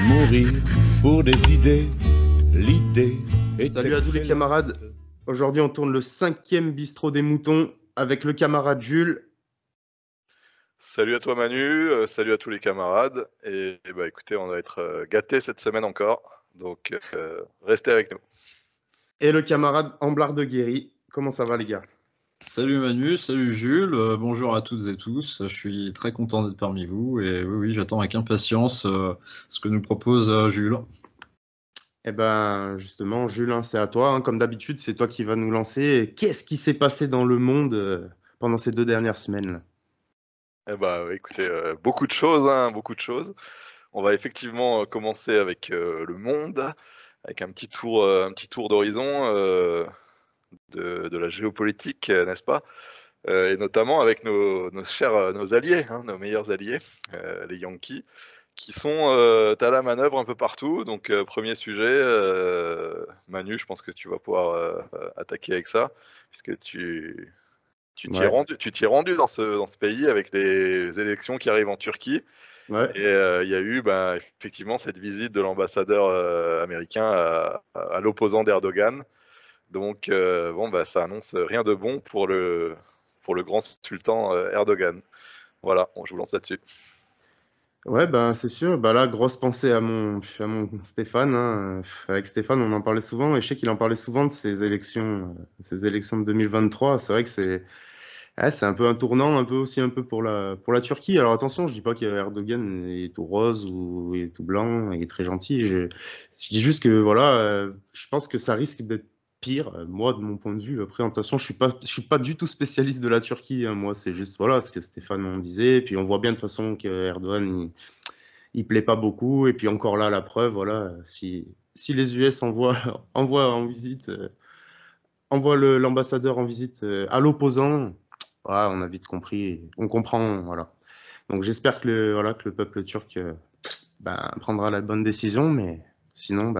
mourir, faut des idées, l'idée est Salut à tous les excellente. camarades. Aujourd'hui, on tourne le 5e bistrot des moutons avec le camarade Jules. Salut à toi Manu, salut à tous les camarades. Et bah écoutez, on va être gâtés cette semaine encore, donc restez avec nous. Et le camarade Amblard de Guéry. Comment ça va, les gars? Salut Manu, salut Jules, bonjour à toutes et tous. Je suis très content d'être parmi vous et oui, j'attends avec impatience ce que nous propose Jules. Eh ben, justement, Jules, hein, c'est à toi. Hein. Comme d'habitude, c'est toi qui vas nous lancer. Qu'est-ce qui s'est passé dans le monde pendant ces 2 dernières semaines là? Eh bah écoutez, beaucoup de choses, hein, beaucoup de choses. On va effectivement commencer avec le monde, avec un petit tour d'horizon de la géopolitique, n'est-ce pas? Et notamment avec nos chers, nos alliés, hein, nos meilleurs alliés, les Yankees, qui sont à la manœuvre un peu partout. Donc, premier sujet, Manu, je pense que tu vas pouvoir attaquer avec ça, puisque tu t'y es Ouais, rendu, tu t'y es rendu dans ce pays avec les élections qui arrivent en Turquie. ouais. Et il y a eu effectivement cette visite de l'ambassadeur américain à l'opposant d'Erdogan. Donc, bon, ça annonce rien de bon pour le grand sultan Erdogan. Voilà, bon, je vous lance là-dessus. Ouais, ben, c'est sûr. Bah là, grosse pensée à mon Stéphane. Hein. Avec Stéphane, on en parlait souvent. Et je sais qu'il en parlait souvent de ces élections de 2023. C'est vrai que c'est un peu un tournant, un peu aussi un peu pour la Turquie. Alors attention, je dis pas que Erdogan est tout rose ou est tout blanc, il est très gentil. Je dis juste que voilà, je pense que ça risque d'être pire, moi de mon point de vue. Après, attention, je suis pas du tout spécialiste de la Turquie. Hein. Moi, c'est juste voilà ce que Stéphane en disait. Puis on voit bien de toute façon que Erdogan il plaît pas beaucoup. Et puis encore là, la preuve, voilà, si les US envoient en visite. Envoie l'ambassadeur en visite à l'opposant, voilà, on a vite compris, on comprend, voilà. Donc j'espère que voilà, que le peuple turc prendra la bonne décision, mais sinon,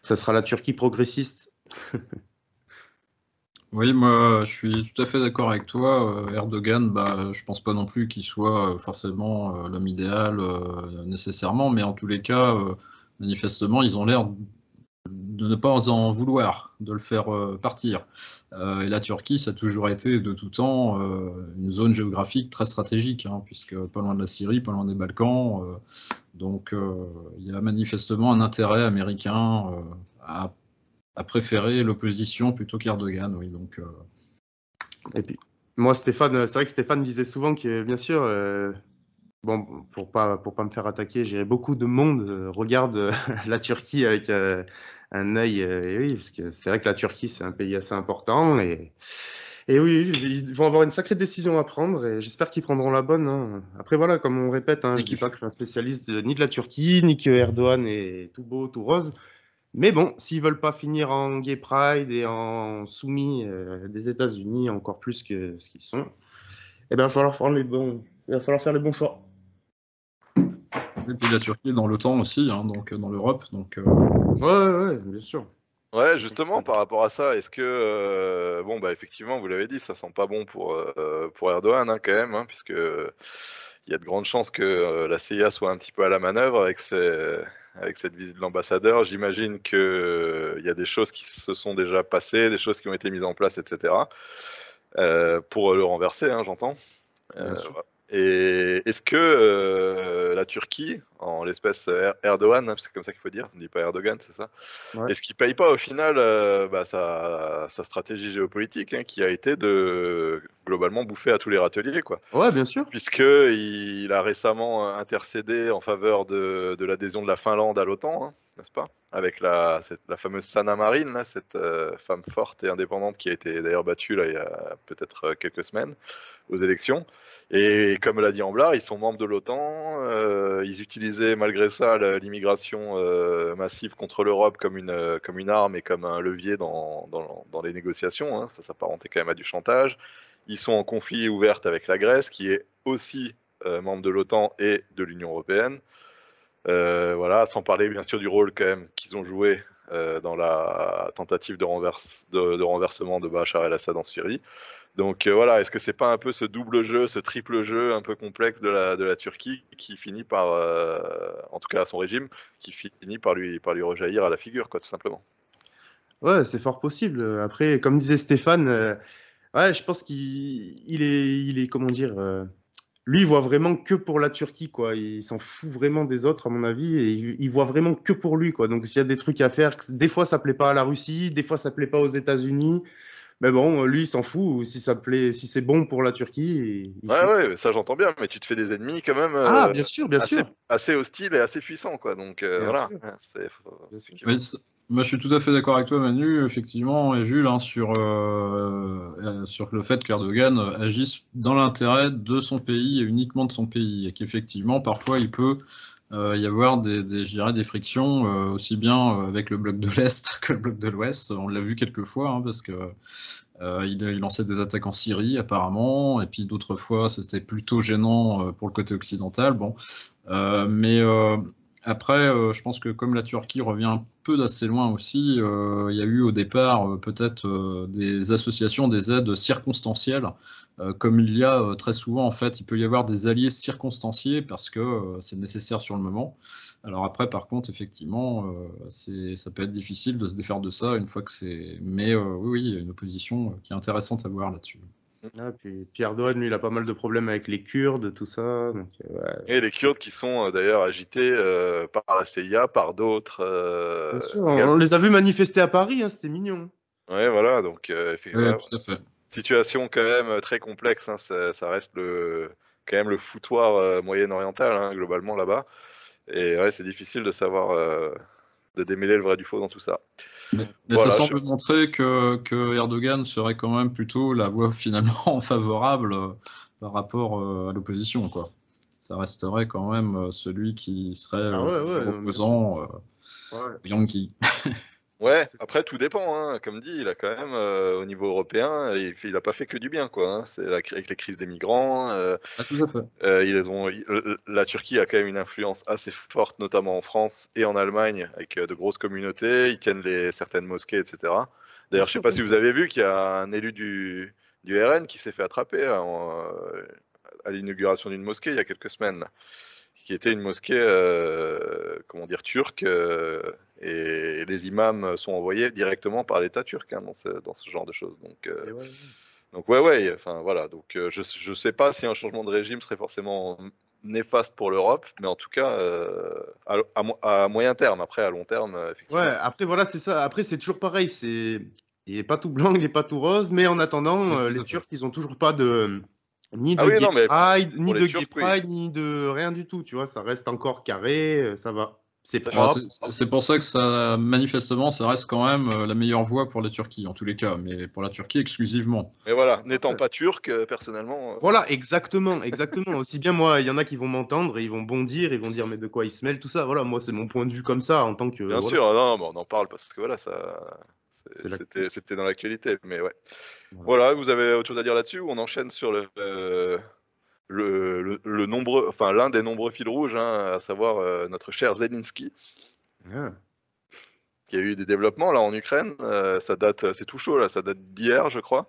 ça sera la Turquie progressiste. Oui, moi je suis tout à fait d'accord avec toi. Erdogan, je pense pas non plus qu'il soit forcément l'homme idéal nécessairement, mais en tous les cas, manifestement, ils ont l'air de ne pas en vouloir, de le faire partir. Et la Turquie, ça a toujours été de tout temps une zone géographique très stratégique, hein, puisque pas loin de la Syrie, pas loin des Balkans. Donc il y a manifestement un intérêt américain à préférer l'opposition plutôt qu'Erdogan. Oui, donc, Et puis, moi, Stéphane, c'est vrai que Stéphane disait souvent que, bien sûr, bon, pour pas me faire attaquer, j'ai beaucoup de monde regarde la Turquie avec un œil, et oui, parce que c'est vrai que la Turquie, c'est un pays assez important, et oui, ils vont avoir une sacrée décision à prendre et j'espère qu'ils prendront la bonne. Hein. Après, voilà, comme on répète, hein, et je dis qui pas que je suis un spécialiste ni de la Turquie, ni que Erdogan est tout beau, tout rose. Mais bon, s'ils veulent pas finir en gay pride et en soumis des États-Unis encore plus que ce qu'ils sont, eh ben, il va falloir faire les bons choix. Et puis la Turquie est dans l'OTAN aussi, hein, donc dans l'Europe. Donc, Ouais, ouais, ouais, bien sûr. Ouais, justement, par rapport à ça, est-ce que, bon, effectivement, vous l'avez dit, ça sent pas bon pour Erdogan, hein, quand même, hein, puisque il y a de grandes chances que la CIA soit un petit peu à la manœuvre avec cette visite de l'ambassadeur. J'imagine que il y a des choses qui se sont déjà passées, des choses qui ont été mises en place, etc., pour le renverser, hein, j'entends. Bien Euh, sûr. et est-ce que la Turquie, en l'espèce Erdogan, hein, c'est comme ça qu'il faut dire, on ne dit pas Erdogan, c'est ça? Ouais. Est-ce qu'il paye pas au final sa stratégie géopolitique, hein, qui a été de globalement bouffer à tous les râteliers, quoi? Ouais, bien sûr. Puisqu'il a récemment intercédé en faveur de l'adhésion de la Finlande à l'OTAN, hein, n'est-ce pas? Avec la fameuse Sanna Marin, là, cette femme forte et indépendante qui a été d'ailleurs battue là, il y a peut-être quelques semaines aux élections. Et comme l'a dit Amblard, ils sont membres de l'OTAN. Ils utilisaient malgré ça l'immigration massive contre l'Europe comme une arme et comme un levier dans les négociations. Hein. Ça s'apparentait quand même à du chantage. Ils sont en conflit ouvert avec la Grèce, qui est aussi membre de l'OTAN et de l'Union européenne. Voilà, sans parler bien sûr du rôle quand même qu'ils ont joué dans la tentative de renversement de Bachar el-Assad en Syrie. Donc voilà, est-ce que c'est pas un peu ce double jeu, ce triple jeu un peu complexe de la Turquie qui finit par, en tout cas à son régime, qui finit par lui rejaillir à la figure, quoi, tout simplement. Ouais, c'est fort possible. Après, comme disait Stéphane, ouais, je pense qu'il est, comment dire, lui, il voit vraiment que pour la Turquie, quoi. Il s'en fout vraiment des autres, à mon avis, et il voit vraiment que pour lui, quoi. Donc, s'il y a des trucs à faire, des fois, ça plaît pas à la Russie, des fois, ça plaît pas aux États-Unis. Mais bon, lui, il s'en fout. Si ça plaît, si c'est bon pour la Turquie, il Ouais, fait. ouais, ça j'entends bien, mais tu te fais des ennemis quand même Ah, bien sûr, bien assez, sûr, assez hostiles et assez puissants, quoi. Donc bien voilà, sûr, bien sûr. effectivement. Oui, moi, je suis tout à fait d'accord avec toi, Manu, effectivement, et Jules, hein, sur le fait qu'Erdogan agisse dans l'intérêt de son pays et uniquement de son pays, et qu'effectivement, parfois, il peut y avoir je dirais, des frictions, aussi bien avec le bloc de l'Est que le bloc de l'Ouest. On l'a vu quelques fois, hein, parce que il lançait des attaques en Syrie, apparemment, et puis d'autres fois, c'était plutôt gênant pour le côté occidental. Bon, mais après, je pense que comme la Turquie revient un peu d'assez loin aussi, il y a eu au départ peut-être des associations, des aides circonstancielles, comme il y a très souvent en fait, il peut y avoir des alliés circonstanciés parce que c'est nécessaire sur le moment. Alors après, par contre, effectivement, ça peut être difficile de se défaire de ça une fois que c'est. Mais oui, oui, il y a une opposition qui est intéressante à voir là-dessus. Ah, puis Erdogan, lui, il a pas mal de problèmes avec les Kurdes, tout ça. Donc, ouais, Et les Kurdes qui sont d'ailleurs agités par la CIA, par d'autres bien sûr, on également. les a vus manifester à Paris, hein, c'était mignon. Ouais, voilà, donc Oui, voilà. tout à fait. Situation quand même très complexe, hein, ça reste quand même le foutoir moyen-oriental, hein, globalement là-bas. Et ouais, c'est difficile de savoir, de démêler le vrai du faux dans tout ça. Mais ça Voilà, semble montrer que Erdogan serait quand même plutôt la voie finalement favorable par rapport à l'opposition, quoi. Ça resterait quand même celui qui serait Ah ouais, le ouais, non, bien sûr. opposant Ouais. Yang Ki. ouais, C'est- après tout dépend, hein. Comme dit, il a quand même au niveau européen, il a pas fait que du bien, quoi, hein. C'est avec les crises des migrants, Ah, tout à fait. la Turquie a quand même une influence assez forte, notamment en France et en Allemagne, avec de grosses communautés. Ils tiennent certaines mosquées, etc. Bien D'ailleurs, je sais sûr, pas bien si vous sûr. avez vu qu'il y a un élu du RN qui s'est fait attraper à l'inauguration d'une mosquée il y a quelques semaines, là, qui était une mosquée, comment dire, turque, et les imams sont envoyés directement par l'État turc, hein, dans ce genre de choses. Et ouais, ouais. Donc ouais, ouais, enfin voilà. Donc je sais pas si un changement de régime serait forcément néfaste pour l'Europe, mais en tout cas à moyen terme. Après, à long terme, Ouais, effectivement. après, voilà, c'est ça. Après, c'est toujours pareil. Il est pas tout blanc, il est pas tout rose. Mais en attendant, Oui, tout les à fait. Turcs, ils ont toujours pas de ni Ah de oui, gay non, mais pride, pour ni les de gay Turcs, oui. pride, ni de rien du tout. Tu vois, ça reste encore carré, ça va. C'est Ça, je Bah, suis- propre. c'est pour ça que ça, manifestement, ça reste quand même la meilleure voie pour la Turquie, en tous les cas, mais pour la Turquie exclusivement. Mais voilà, n'étant Ouais. pas turc, personnellement, Voilà, exactement, exactement. Aussi bien moi, il y en a qui vont m'entendre et ils vont bondir, ils vont dire mais de quoi ils se mêlent, tout ça. Voilà, moi c'est mon point de vue comme ça en tant que bien voilà, sûr, non, mais on en parle parce que voilà, c'est l'actu. c'était dans l'actualité. Mais ouais. Voilà. Voilà, vous avez autre chose à dire là-dessus ou on enchaîne sur l'un des nombreux fils rouges, hein, à savoir notre cher Zelensky, Ah. qui a eu des développements là en Ukraine. Ça date, c'est tout chaud là, ça date d'hier, je crois.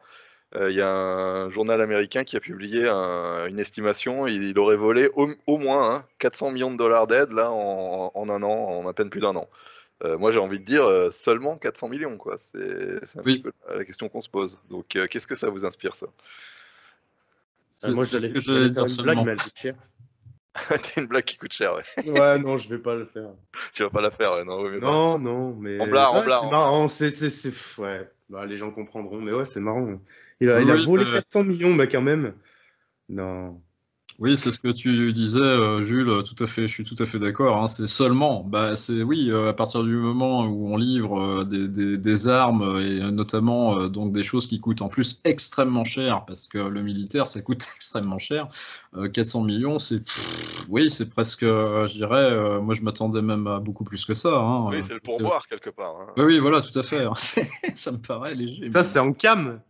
Il y a un journal américain qui a publié une estimation. Il aurait volé au moins, hein, 400 millions de dollars d'aide là en un an, en à peine plus d'un an. Moi, j'ai envie de dire seulement 400 millions, quoi. C'est un petit Oui, peu la question qu'on se pose. Donc, qu'est-ce que ça vous inspire, ça? Moi c'est ce que j'allais j'allais faire dire une blague, seulement. mais elle coûte cher. C'est une blague qui coûte cher, ouais. Ouais, non, je vais pas le faire. Tu vas pas la faire, ouais, non, vaut mieux pas. Non, non, En mais blas, en ouais, blas, c'est en blas. marrant, ouais, bah, les gens comprendront, mais ouais, c'est marrant. Oui, Il a oui, volé 400 millions, mais quand même. Non. oui, c'est ce que tu disais, Jules, tout à fait, je suis tout à fait d'accord, hein, c'est seulement, bah, c'est oui, à partir du moment où on livre des armes et notamment donc des choses qui coûtent en plus extrêmement cher, parce que le militaire ça coûte extrêmement cher, 400 millions, oui, c'est presque, je dirais, moi je m'attendais même à beaucoup plus que ça, Oui, hein, c'est le pourboire, quelque part, hein. oui, oui, voilà, tout à fait, hein, ça me paraît léger, Ça, mais c'est en cam.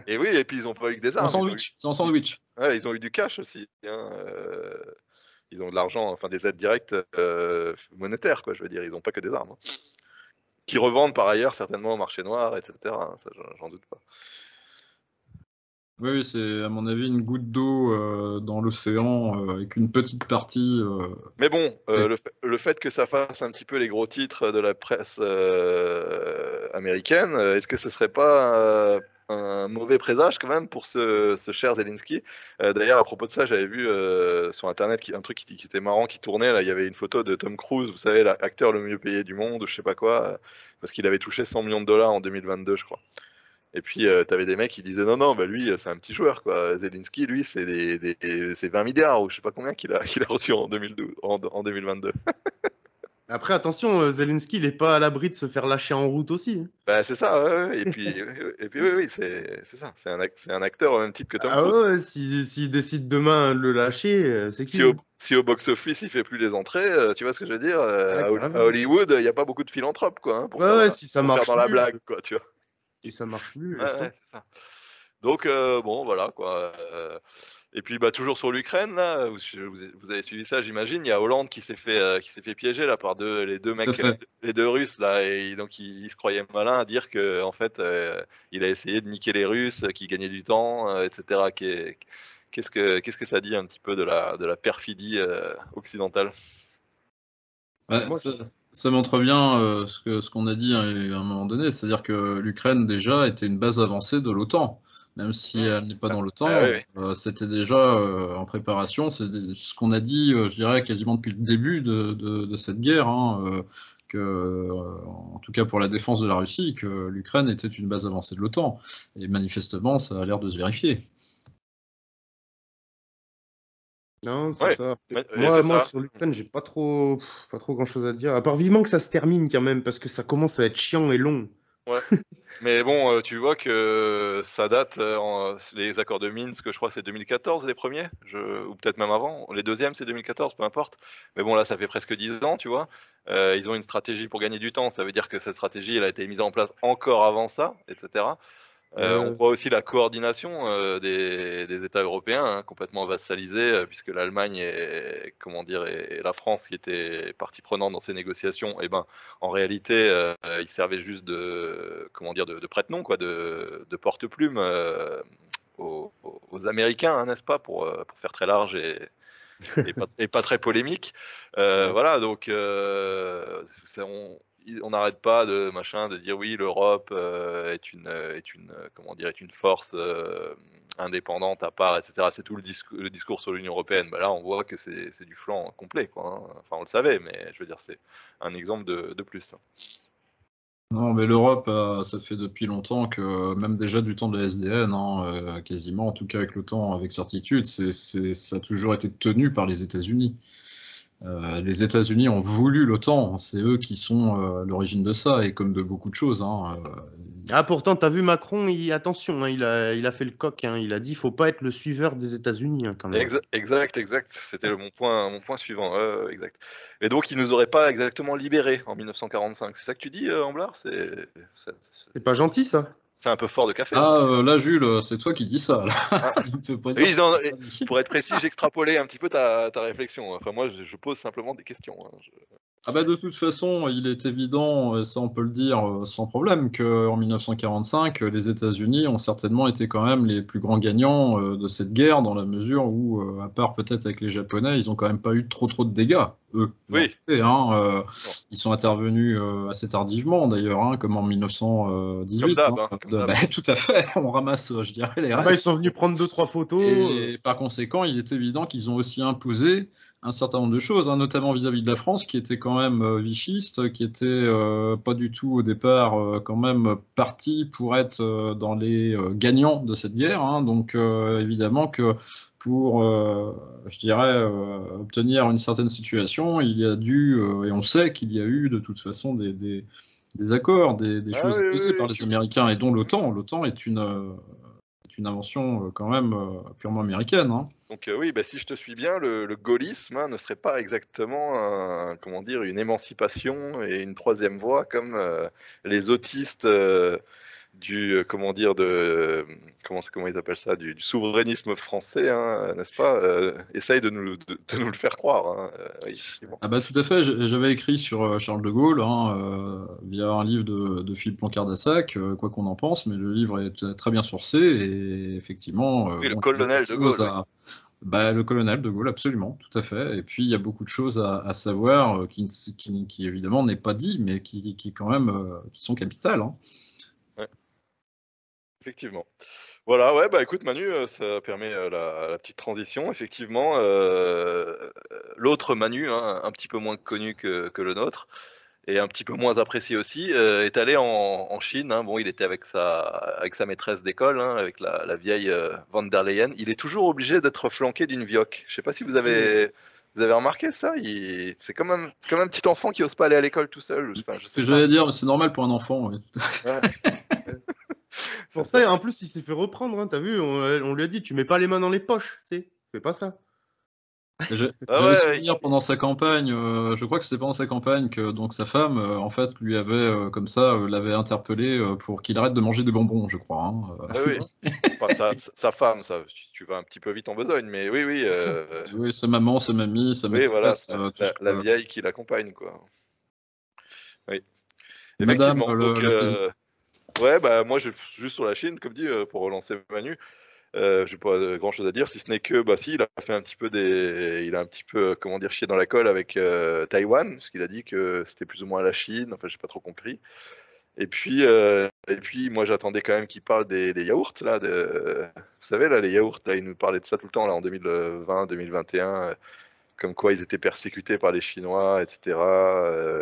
Et oui, et puis ils ont pas eu que des c'est en armes, sandwich, c'est en ils- sandwich. ouais, ils ont eu du cash aussi, hein. Ils ont de l'argent, enfin des aides directes monétaires, quoi, je veux dire. Ils ont pas que des armes, hein. Qui revendent par ailleurs certainement au marché noir, etc., hein, ça, j'en doute pas. Oui, c'est à mon avis une goutte d'eau dans l'océan avec une petite partie. Mais bon, C'est- le fait que ça fasse un petit peu les gros titres de la presse américaine, est-ce que ce serait pas un mauvais présage quand même pour ce cher Zelensky? D'ailleurs, à propos de ça, j'avais vu sur Internet un truc qui était marrant qui tournait. Là, il y avait une photo de Tom Cruise, vous savez, l'acteur le mieux payé du monde, je sais pas quoi, parce qu'il avait touché 100 millions de dollars en 2022, je crois. Et puis, t'avais des mecs qui disaient non, non, bah lui, c'est un petit joueur, quoi. Zelensky, lui, c'est 20 milliards ou je sais pas combien qu'il a reçu en 2012, en 2022. Après, attention, Zelensky, il est pas à l'abri de se faire lâcher en route aussi, hein. Bah, c'est ça, ouais, ouais. Et puis oui, oui, c'est ça. C'est un acteur au même titre que Tom Ah Cruise, ouais, quoi. ouais, s'il décide demain de le lâcher, c'est Si cuit, au, hein. si au box-office, il fait plus les entrées, tu vois ce que je veux dire? Ah, À carrément. Hollywood, il n'y a pas beaucoup de philanthropes, quoi, hein, Ouais, ouais, si ça pour faire marche dans la plus, blague, quoi, tu vois. si ça marche plus, Ouais, laisse ouais, tomber. c'est ça. Donc, bon, voilà, quoi. Et puis, bah, toujours sur l'Ukraine, là, vous avez suivi ça, j'imagine. Il y a Hollande qui s'est fait piéger, là, par les deux Tout à mecs, fait. les deux Russes, là. Et donc, il se croyait malin à dire que, en fait, il a essayé de niquer les Russes, qu'ils gagnaient du temps, etc. Qu'est-ce que ça dit un petit peu de la perfidie occidentale? Ah, Ouais, moi, ça montre bien ce qu'on a dit à un moment donné, c'est-à-dire que l'Ukraine déjà était une base avancée de l'OTAN. Même si Hmm. elle n'est pas dans Ah, oui, l'OTAN, oui. c'était déjà en préparation. C'est ce qu'on a dit, je dirais, quasiment depuis le début de cette guerre, hein, en tout cas pour la défense de la Russie, que l'Ukraine était une base avancée de l'OTAN. Et manifestement, ça a l'air de se vérifier. non, c'est Ouais, ça. et c'est Moi, ça. sur l'Ukraine, j'ai pas trop grand-chose à dire. À part vivement que ça se termine quand même, parce que ça commence à être chiant et long. Ouais. Mais bon, tu vois que ça date, les accords de Minsk, je crois que c'est 2014 les premiers, ou peut-être même avant. Les deuxièmes, c'est 2014, peu importe. Mais bon, là, ça fait presque 10 ans, tu vois. Ils ont une stratégie pour gagner du temps. Ça veut dire que cette stratégie, elle a été mise en place encore avant ça, etc. On Euh, voit aussi la coordination des États européens, hein, complètement vassalisés, puisque l'Allemagne et la France, qui étaient partie prenante dans ces négociations, et ben, en réalité, ils servaient juste de prête-nom, quoi, de porte-plume aux Américains, hein, n'est-ce pas, pour faire très large et pas très polémique. ouais. Voilà, donc on n'arrête pas de dire oui, l'Europe est une force indépendante à part, etc. C'est tout le discours sur l'Union européenne. Bah là, on voit que c'est du flanc complet, quoi, hein. Enfin, on le savait, mais je veux dire, c'est un exemple de plus. Non, mais l'Europe, ça fait depuis longtemps que, même déjà du temps de la SDN, hein, quasiment, en tout cas avec l'OTAN, avec certitude, ça a toujours été tenu par les États-Unis. Les États-Unis ont voulu l'OTAN, c'est eux qui sont à l'origine de ça, et comme de beaucoup de choses, hein, Ah, pourtant, t'as vu Macron, attention, hein, il a fait le coq, hein, il a dit, faut pas être le suiveur des États-Unis, hein, quand même. Exact, exact. C'était mon point suivant. Exact. Et donc, ils nous auraient pas exactement libérés en 1945. C'est ça que tu dis, Amblard? C'est- C'est pas gentil, ça? c'est un peu fort de café, non? Ah, là, Jules, c'est toi qui dis ça, là. Ah, Il ne peut pas dire oui, ce que non, tu as dit. pour être précis, j'extrapolais un petit peu ta réflexion. Enfin, moi, je pose simplement des questions, hein. Ah bah de toute façon, il est évident, ça on peut le dire sans problème, qu'en 1945, les États-Unis ont certainement été quand même les plus grands gagnants de cette guerre, dans la mesure où, à part peut-être avec les Japonais, ils ont quand même pas eu trop de dégâts, eux, de leur Oui, côté, hein. non. Ils sont intervenus assez tardivement d'ailleurs, hein, comme en Comme 1918, d'hab, hein. hein, comme d'hab. Bah, tout à fait, on ramasse, je dirais, les Ah bah, ils restes. sont venus prendre deux, trois photos. Et par conséquent, il est évident qu'ils ont aussi imposé un certain nombre de choses, hein, notamment vis-à-vis de la France, qui était quand même vichiste, qui était pas du tout au départ quand même parti pour être dans les gagnants de cette guerre, hein. Donc évidemment que pour, je dirais, obtenir une certaine situation, il y a dû, et on sait qu'il y a eu de toute façon des accords, des Ah choses oui, oui, imposées par oui, les Américains, et dont l'OTAN. L'OTAN est une invention quand même purement américaine, hein. Donc oui, bah, si je te suis bien, le gaullisme, hein, ne serait pas exactement comment dire, une émancipation et une troisième voie comme les autistes comment dire, comment ils appellent ça, du souverainisme français, hein, n'est-ce pas, essaye de nous le faire croire. Hein, oui, effectivement. Ah bah tout à fait, j'avais écrit sur Charles de Gaulle via un livre de Philippe Pancart-Dassac, quoi qu'on en pense, mais le livre est très bien sourcé et effectivement, Oui, le bon, colonel de Gaulle. Bah, le colonel de Gaulle, absolument, tout à fait. Et puis il y a beaucoup de choses à savoir qui évidemment n'est pas dit, mais qui quand même qui sont capitales. Hein. Ouais, effectivement. Voilà, ouais, bah écoute Manu, ça permet la petite transition. Effectivement, l'autre Manu, hein, un petit peu moins connu que le nôtre, et un petit peu moins apprécié aussi, est allé en Chine. Hein. Bon, il était avec sa maîtresse d'école, hein, avec la vieille Van der Leyen. Il est toujours obligé d'être flanqué d'une vioque. Je sais pas si vous avez remarqué ça. C'est comme un petit enfant qui ose pas aller à l'école tout seul. Enfin, je Ce sais que pas. j'allais dire, c'est normal pour un enfant. Ouais. Ouais, Pour c'est ça. ça, en plus, il s'est fait reprendre. Hein, t'as vu, on lui a dit, tu mets pas les mains dans les poches. Fais pas ça. Ah J'avais ouais, souvenir pendant sa campagne, je crois que c'était pendant sa campagne que donc sa femme, en fait, lui avait comme ça, l'avait interpellé pour qu'il arrête de manger des bonbons, je crois. Hein. oui, oui. Enfin, sa femme, ça, tu vas un petit peu vite en besogne, mais oui, oui, Oui, sa maman, sa mamie, sa oui, voilà, maîtresse, tout ce la que... vieille qui l'accompagne, quoi. Oui, Madame effectivement. Donc, la présidente. ouais, bah moi, juste sur la Chine, comme dit, pour relancer Manu, j'ai pas grand-chose à dire, si ce n'est que, bah si, il a fait il a un petit peu, comment dire, chié dans la colle avec Taïwan, parce qu'il a dit que c'était plus ou moins la Chine. Enfin, j'ai pas trop compris. Et puis, moi, j'attendais quand même qu'il parle des yaourts, là. Vous savez, là, les yaourts, là, il nous parlait de ça tout le temps, là, en 2020, 2021, comme quoi ils étaient persécutés par les Chinois, etc.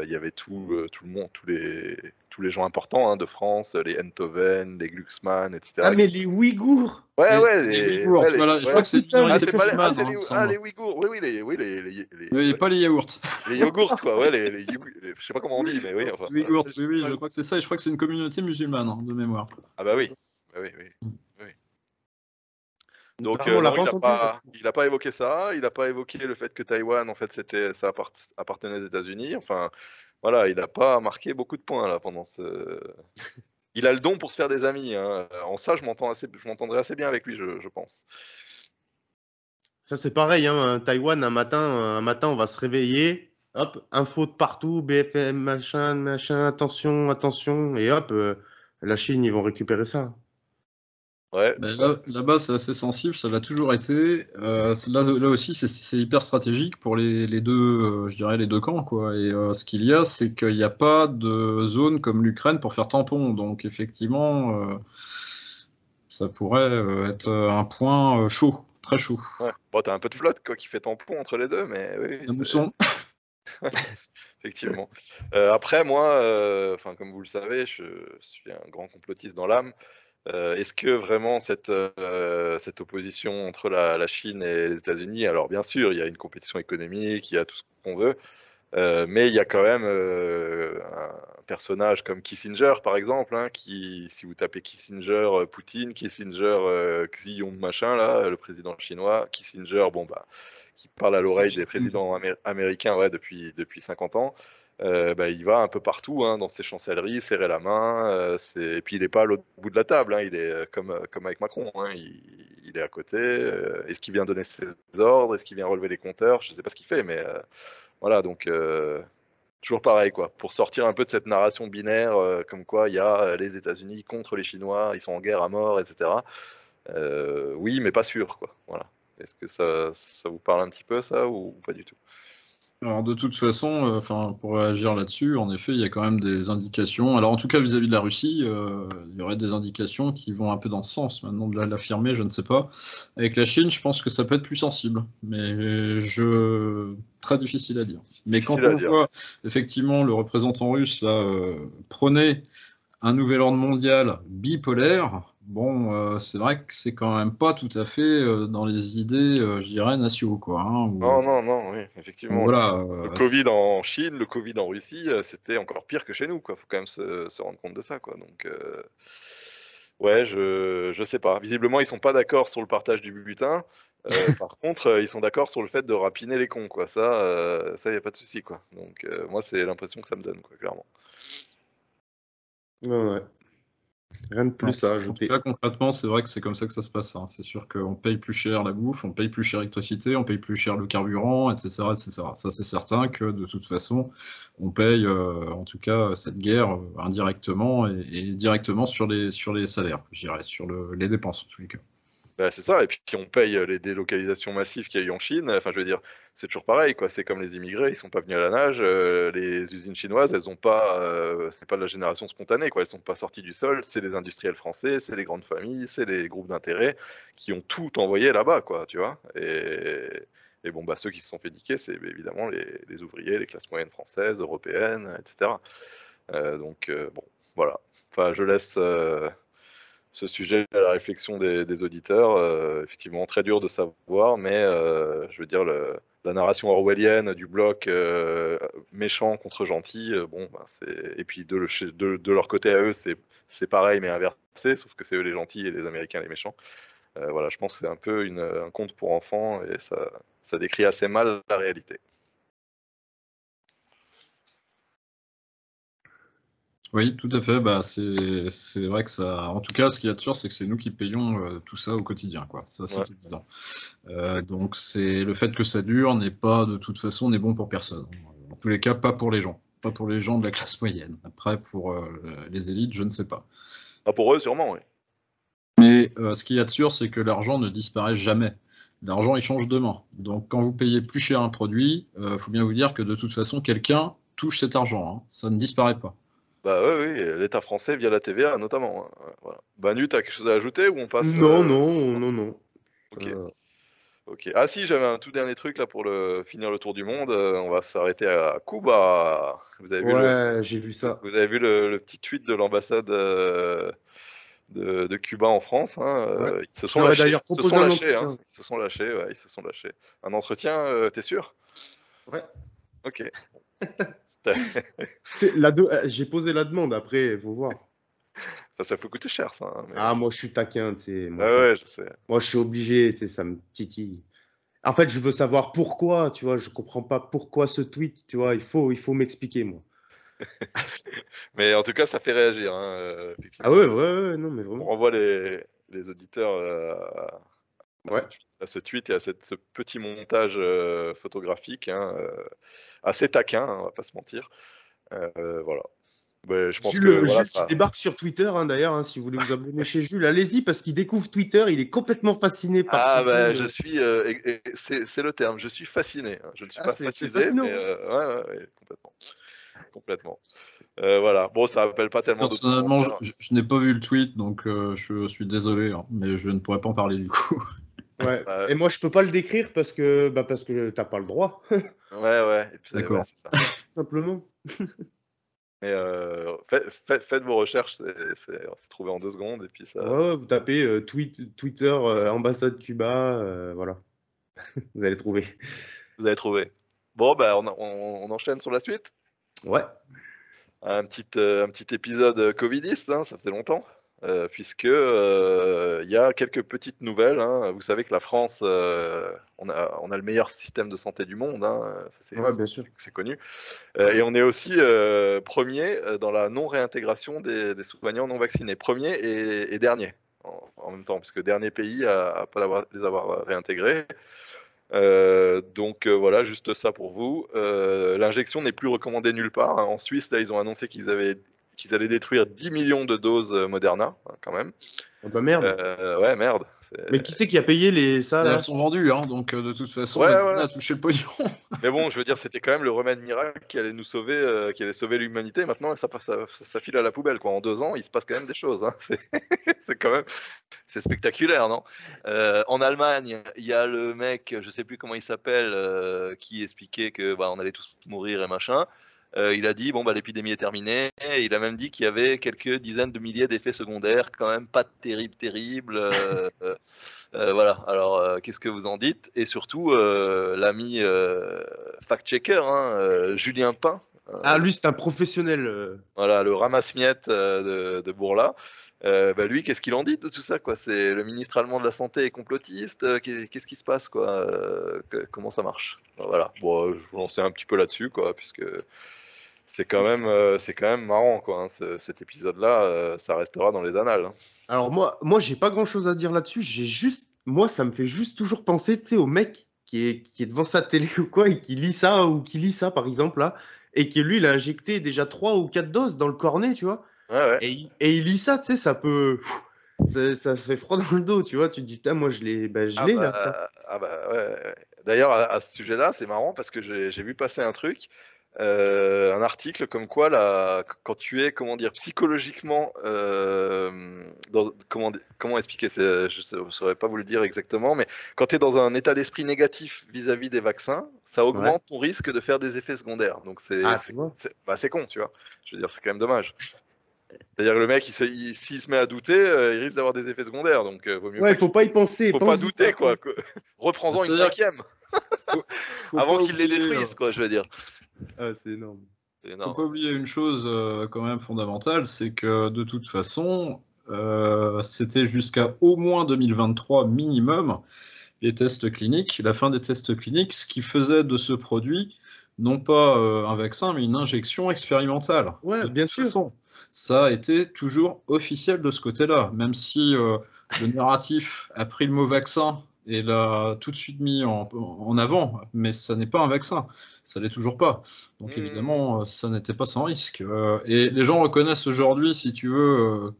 Il y avait tout le monde, tous les gens importants, hein, de France, les Enthoven, les Glucksmann, Ah, etc. mais les Ouïghours! Ouais, ouais, Les Ouïghours, voilà, je crois Ah que c'est une putain, Ah, minorité c'est pas musulmane, c'est hein, il me les semble. Ouïghours. Oui, oui, Oui, pas les yaourts. les yogourts, quoi. Ouais, je sais pas comment on dit, mais oui, enfin. Les Ouïghours, oui, oui, je crois que c'est ça, et je crois que c'est une communauté musulmane, hein, de mémoire. Ah bah oui. Bah oui, oui. Oui. Donc on l'a non, pas entendu là-dessus. il a pas évoqué ça. Il a pas évoqué le fait que Taïwan, en fait, ça appartenait aux États-Unis. Enfin, voilà, il a pas marqué beaucoup de points là pendant ce. Il a le don pour se faire des amis. Hein. En ça, je m'entendrais assez bien avec lui, je pense. Ça, c'est pareil. Hein, Taïwan, un matin, on va se réveiller. Hop, info de partout, BFM, machin, machin, attention, attention. Et hop, la Chine, ils vont récupérer ça. Ouais. Ben Ouais. là-bas, c'est assez sensible, ça l'a toujours été. Là aussi, c'est hyper stratégique pour les deux, je dirais les deux camps, quoi. Et ce qu'il y a, c'est qu'il n'y a pas de zone comme l'Ukraine pour faire tampon. Donc effectivement, ça pourrait être un point chaud, très chaud. Ouais. Bon, t'as un peu de flotte quoi qui fait tampon entre les deux, mais oui, Un mousson. effectivement. Après, moi, enfin comme vous le savez, je suis un grand complotiste dans l'âme. Est-ce que vraiment cette opposition entre la Chine et les États-Unis, alors bien sûr, il y a une compétition économique, il y a tout ce qu'on veut, mais il y a quand même un personnage comme Kissinger, par exemple, hein, si vous tapez Kissinger, Poutine, Kissinger, Xi Jinping, machin, là, le président chinois, Kissinger, bon, bah, qui parle à l'oreille des présidents américains ouais, depuis 50 ans, bah, il va un peu partout, hein, dans ses chancelleries, serrer la main, et puis il n'est pas à l'autre bout de la table, hein, il est comme avec Macron, hein, il est à côté. Est-ce qu'il vient donner ses ordres? Est-ce qu'il vient relever les compteurs? Je ne sais pas ce qu'il fait, mais voilà, donc toujours pareil, quoi. Pour sortir un peu de cette narration binaire, comme quoi il y a les États-Unis contre les Chinois, ils sont en guerre à mort, etc. Oui, mais pas sûr, quoi. Voilà. Est-ce que ça vous parle un petit peu, ça, ou pas du tout? Alors de toute façon, enfin pour réagir là-dessus, en effet, il y a quand même des indications. Alors en tout cas vis-à-vis de la Russie, il y aurait des indications qui vont un peu dans ce sens. Maintenant de l'affirmer, je ne sais pas. Avec la Chine, je pense que ça peut être plus sensible, mais très difficile à dire. Mais quand Difficile à on dire. voit effectivement le représentant russe là prôner un nouvel ordre mondial bipolaire, bon, c'est vrai que c'est quand même pas tout à fait dans les idées, je dirais, nationaux, quoi. Hein, Non, non, non, oui, donc effectivement. voilà. Le Covid en Chine, le Covid en Russie, c'était encore pire que chez nous, quoi. Faut quand même se rendre compte de ça, quoi. Donc, ouais, je sais pas. Visiblement, ils sont pas d'accord sur le partage du butin. Par contre, ils sont d'accord sur le fait de rapiner les cons, quoi. Ça, y a pas de souci, quoi. Donc, moi, c'est l'impression que ça me donne, quoi, clairement. Ouais, ouais. Rien de plus à En tout ajouter. cas, concrètement, c'est vrai que c'est comme ça que ça se passe, hein. C'est sûr qu'on paye plus cher la bouffe, on paye plus cher l'électricité, on paye plus cher le carburant, etc., etc. Ça, c'est certain que de toute façon, on paye, en tout cas, cette guerre indirectement et directement sur les salaires, je dirais, sur les dépenses, en tous les cas. Bah, c'est ça, et puis on paye les délocalisations massives qu'il y a eu en Chine. Enfin, je veux dire, c'est toujours pareil, quoi. C'est comme les immigrés, ils sont pas venus à la nage. Les usines chinoises, elles ont pas, c'est pas de la génération spontanée, quoi. Elles sont pas sorties du sol. C'est les industriels français, c'est les grandes familles, c'est les groupes d'intérêt qui ont tout envoyé là-bas, quoi. Tu vois. Et bon, bah ceux qui se sont fait niquer, c'est évidemment les ouvriers, les classes moyennes françaises, européennes, etc. Bon, voilà. Enfin, je laisse. Ce sujet à la réflexion des auditeurs. Effectivement, très dur de savoir, mais je veux dire, la narration orwellienne du bloc méchant contre gentil, bon, bah, et puis de leur côté à eux, c'est pareil, mais inversé, sauf que c'est eux les gentils et les Américains les méchants. Voilà, je pense que c'est un peu un conte pour enfants et ça décrit assez mal la réalité. Oui, tout à fait. Bah, c'est vrai que ça. En tout cas, ce qu'il y a de sûr, c'est que c'est nous qui payons tout ça au quotidien, quoi. Ça, c'est Ouais. évident. Donc, c'est le fait que ça dure n'est pas de toute façon n'est bon pour personne. En tous les cas, pas pour les gens, pas pour les gens de la classe moyenne. Après, pour les élites, je ne sais pas. Ah, pour eux, sûrement, oui. Mais ce qu'il y a de sûr, c'est que l'argent ne disparaît jamais. L'argent, il change de main. Donc, quand vous payez plus cher un produit, faut bien vous dire que de toute façon, quelqu'un touche cet argent, hein. Ça ne disparaît pas. Bah oui, l'État français via la TVA notamment, hein. Voilà. Banu, t'as quelque chose à ajouter ou on passe Non, non, non, non. Ok. Ok. Ah si, j'avais un tout dernier truc là pour finir le tour du monde. On va s'arrêter à Cuba. Ouais, j'ai vu ça. Vous avez vu le petit tweet de l'ambassade de Cuba en France, hein. Ouais. Ils se Je sont leur ai lâchés. d'ailleurs Ils se proposé sont un lâchés, hein. entretien. Ils se sont lâchés, ouais, ils se sont lâchés. Un entretien, t'es sûr? Ouais. Ok. J'ai posé la demande, après, il faut voir. Enfin, ça peut coûter cher, ça, hein, mais... Ah, moi, je suis taquin, tu sais. Ah ouais, je sais. Moi, je suis obligé, tu sais, ça me titille. En fait, je veux savoir pourquoi, tu vois. Je comprends pas pourquoi ce tweet, tu vois. Il faut m'expliquer, moi. Mais en tout cas, ça fait réagir, hein, Ah effectivement. ouais, ouais, ouais, non, mais On vraiment. renvoie les auditeurs Ouais. à ce tweet et à ce petit montage photographique, hein, assez taquin, hein, on va pas se mentir. Voilà. Mais je pense que voilà, Jules qui débarque sur Twitter, hein, d'ailleurs, hein, si vous voulez vous abonner chez Jules, allez-y, parce qu'il découvre Twitter, il est complètement fasciné par ce Ah bah je monde. suis, c'est le terme, je suis fasciné, hein. Je ne suis Ah, pas c'est fascisé, mais fascinant, hein. ouais, complètement, complètement. Voilà. Bon, ça rappelle pas tellement d'autres Personnellement, commentaires. je n'ai pas vu le tweet, donc je suis désolé, hein, mais je ne pourrais pas en parler du coup. Ouais. Bah, Et moi, je peux pas le décrire parce que t'as pas le droit, ouais, et puis ouais, D'accord. c'est ça. simplement. Mais faites vos recherches, c'est trouvé en 2 secondes et puis ça, Ouais, ouais, vous tapez Twitter, ambassade Cuba, voilà, vous allez trouver. vous allez trouver. Bon, bah on enchaîne sur la suite. Ouais. Un petit épisode covidiste, hein, ça faisait longtemps, puisque il y a quelques petites nouvelles, hein. Vous savez que la France, on a le meilleur système de santé du monde, hein, ça Ouais, bien sûr. c'est connu. Et on est aussi premier dans la non-réintégration des soignants non vaccinés. Premier et dernier en même temps, parce que dernier pays à pas les avoir réintégrés. Voilà, juste ça pour vous. L'injection n'est plus recommandée nulle part, hein. En Suisse, là, ils ont annoncé qu'ils allaient détruire 10 millions de doses Moderna, hein, quand même. Ah bah merde. Ouais, merde. Mais qui c'est qui a payé ça, Et là? elles sont vendues, hein, donc de toute façon, Ouais, la ouais. Nina a touché le pognon. Mais bon, je veux dire, c'était quand même le remède miracle qui allait nous sauver, qui allait sauver l'humanité. Maintenant, ça file à la poubelle, quoi. En 2 ans, il se passe quand même des choses, hein. C'est quand même, c'est spectaculaire, non? En Allemagne, il y a le mec, je sais plus comment il s'appelle, qui expliquait que bah, on allait tous mourir et machin. Il a dit bon bah l'épidémie est terminée. Et il a même dit qu'il y avait quelques dizaines de milliers d'effets secondaires, quand même pas terribles. Voilà. Alors qu'est-ce que vous en dites? Et surtout l'ami fact-checker, hein, Julien Pain. Ah, lui, c'est un professionnel. Voilà, le ramasse-miettes de Bourla. Bah lui, qu'est-ce qu'il en dit de tout ça, quoi? C'est le ministre allemand de la Santé est complotiste. Qu'est-ce qui se passe, quoi? Comment ça marche? Voilà. Bon, je vous lançais un petit peu là-dessus, quoi, puisque c'est quand même marrant, quoi. Hein, cet épisode-là, ça restera dans les annales. Hein. Alors moi j'ai pas grand-chose à dire là-dessus. Moi, ça me fait juste toujours penser, tu sais, au mec qui est devant sa télé ou quoi et qui lit ça ou qui lit ça, par exemple, là, et qui, lui, il a injecté déjà 3 ou 4 doses dans le cornet, tu vois. Ouais, ouais. Et il lit ça, tu sais, ça fait froid dans le dos, tu vois. Tu te dis, putain, moi, je Ah l'ai, là, ça. bah ouais, ouais. D'ailleurs, à ce sujet-là, c'est marrant parce que j'ai vu passer un truc, un article comme quoi là, quand tu es, comment dire, psychologiquement, comment expliquer, je ne saurais pas vous le dire exactement, mais quand tu es dans un état d'esprit négatif vis-à-vis des vaccins, ça Ouais. augmente ton risque de faire des effets secondaires. Donc Ah, tu vois. c'est con, tu vois. Je veux dire, c'est quand même dommage. C'est-à-dire que le mec, s'il se met à douter, il risque d'avoir des effets secondaires. Donc, vaut mieux Ouais, pas faut pas y penser. faut pas Pense-y douter, pas. quoi. Reprends-en une C'est-à-dire cinquième faut avant pas qu'ils les oublier. détruisent, quoi, je veux dire. Ah, c'est énorme. C'est Faut énorme. pas oublier une chose quand même fondamentale, c'est que de toute façon, c'était jusqu'à au moins 2023 minimum les tests cliniques, la fin des tests cliniques, ce qui faisait de ce produit non pas un vaccin, mais une injection expérimentale. Ouais, De bien toute sûr. façon, ça a été toujours officiel de ce côté-là, même si le narratif a pris le mot vaccin et l'a tout de suite mis en avant, mais ça n'est pas un vaccin, ça l'est toujours pas. Donc Mmh. évidemment, ça n'était pas sans risque. Et les gens reconnaissent aujourd'hui, si tu veux,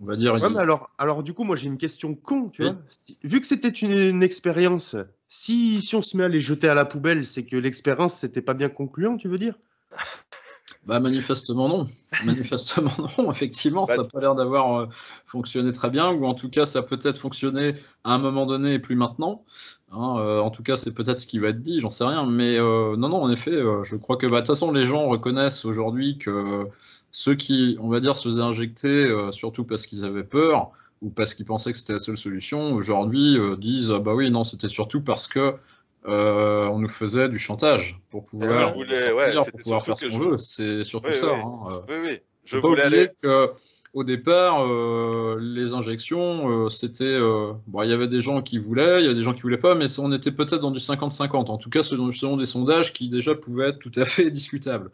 on va dire, Ouais, mais alors du coup, moi j'ai une question con, tu vois. oui. Vu que c'était une expérience, si on se met à les jeter à la poubelle, c'est que l'expérience, c'était pas bien concluant, tu veux dire? Bah, manifestement non. Manifestement non, effectivement, Bah, ça n'a pas l'air d'avoir fonctionné très bien, ou en tout cas, ça a peut-être fonctionné à un moment donné et plus maintenant. Hein, en tout cas, c'est peut-être ce qui va être dit, j'en sais rien. Mais non, non, en effet, je crois que bah, de toute façon, les gens reconnaissent aujourd'hui que ceux qui, on va dire, se faisaient injecter, surtout parce qu'ils avaient peur, ou parce qu'ils pensaient que c'était la seule solution, aujourd'hui disent ah bah oui, non, c'était surtout parce que on nous faisait du chantage pour est-ce que je pouvoir voulais, ouais, sortir, pour c'était pouvoir surtout faire ce que qu'on je, veut. C'est surtout oui, ça. oui, Hein. oui, oui, je Faut pas voulais aller, oublier que au départ, les injections, c'était, bon, il y avait des gens qui voulaient, il y a des gens qui voulaient pas, mais on était peut-être dans du 50-50. En tout cas, selon des sondages qui déjà pouvaient être tout à fait discutables.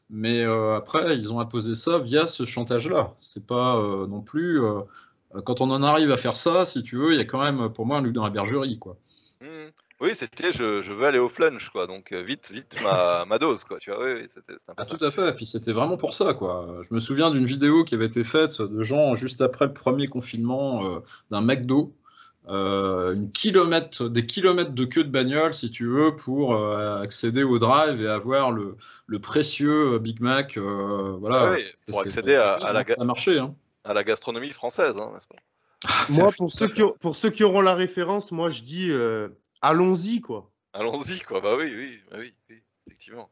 Mais après, ils ont imposé ça via ce chantage-là. C'est pas non plus. Quand on en arrive à faire ça, si tu veux, il y a quand même, pour moi, un loup dans la bergerie, quoi. mmh. Oui, c'était je veux aller au flunch, quoi, donc vite, vite ma dose, quoi, tu vois? Oui, oui, c'était un peu Ah, tout ça. à fait, et puis c'était vraiment pour ça, quoi. Je me souviens d'une vidéo qui avait été faite de gens juste après le premier confinement d'un McDo, des kilomètres de queue de bagnole, si tu veux, pour accéder au drive et avoir le précieux Big Mac. Oui, Voilà, oui, pour c'est accéder très bien, hein, ça a marché, hein. à la gastronomie française, hein, n'est-ce pas? Moi, Tout à fait. pour ceux qui auront la référence, moi je dis allons-y, quoi. Allons-y, quoi, bah oui, oui, bah oui, oui, effectivement.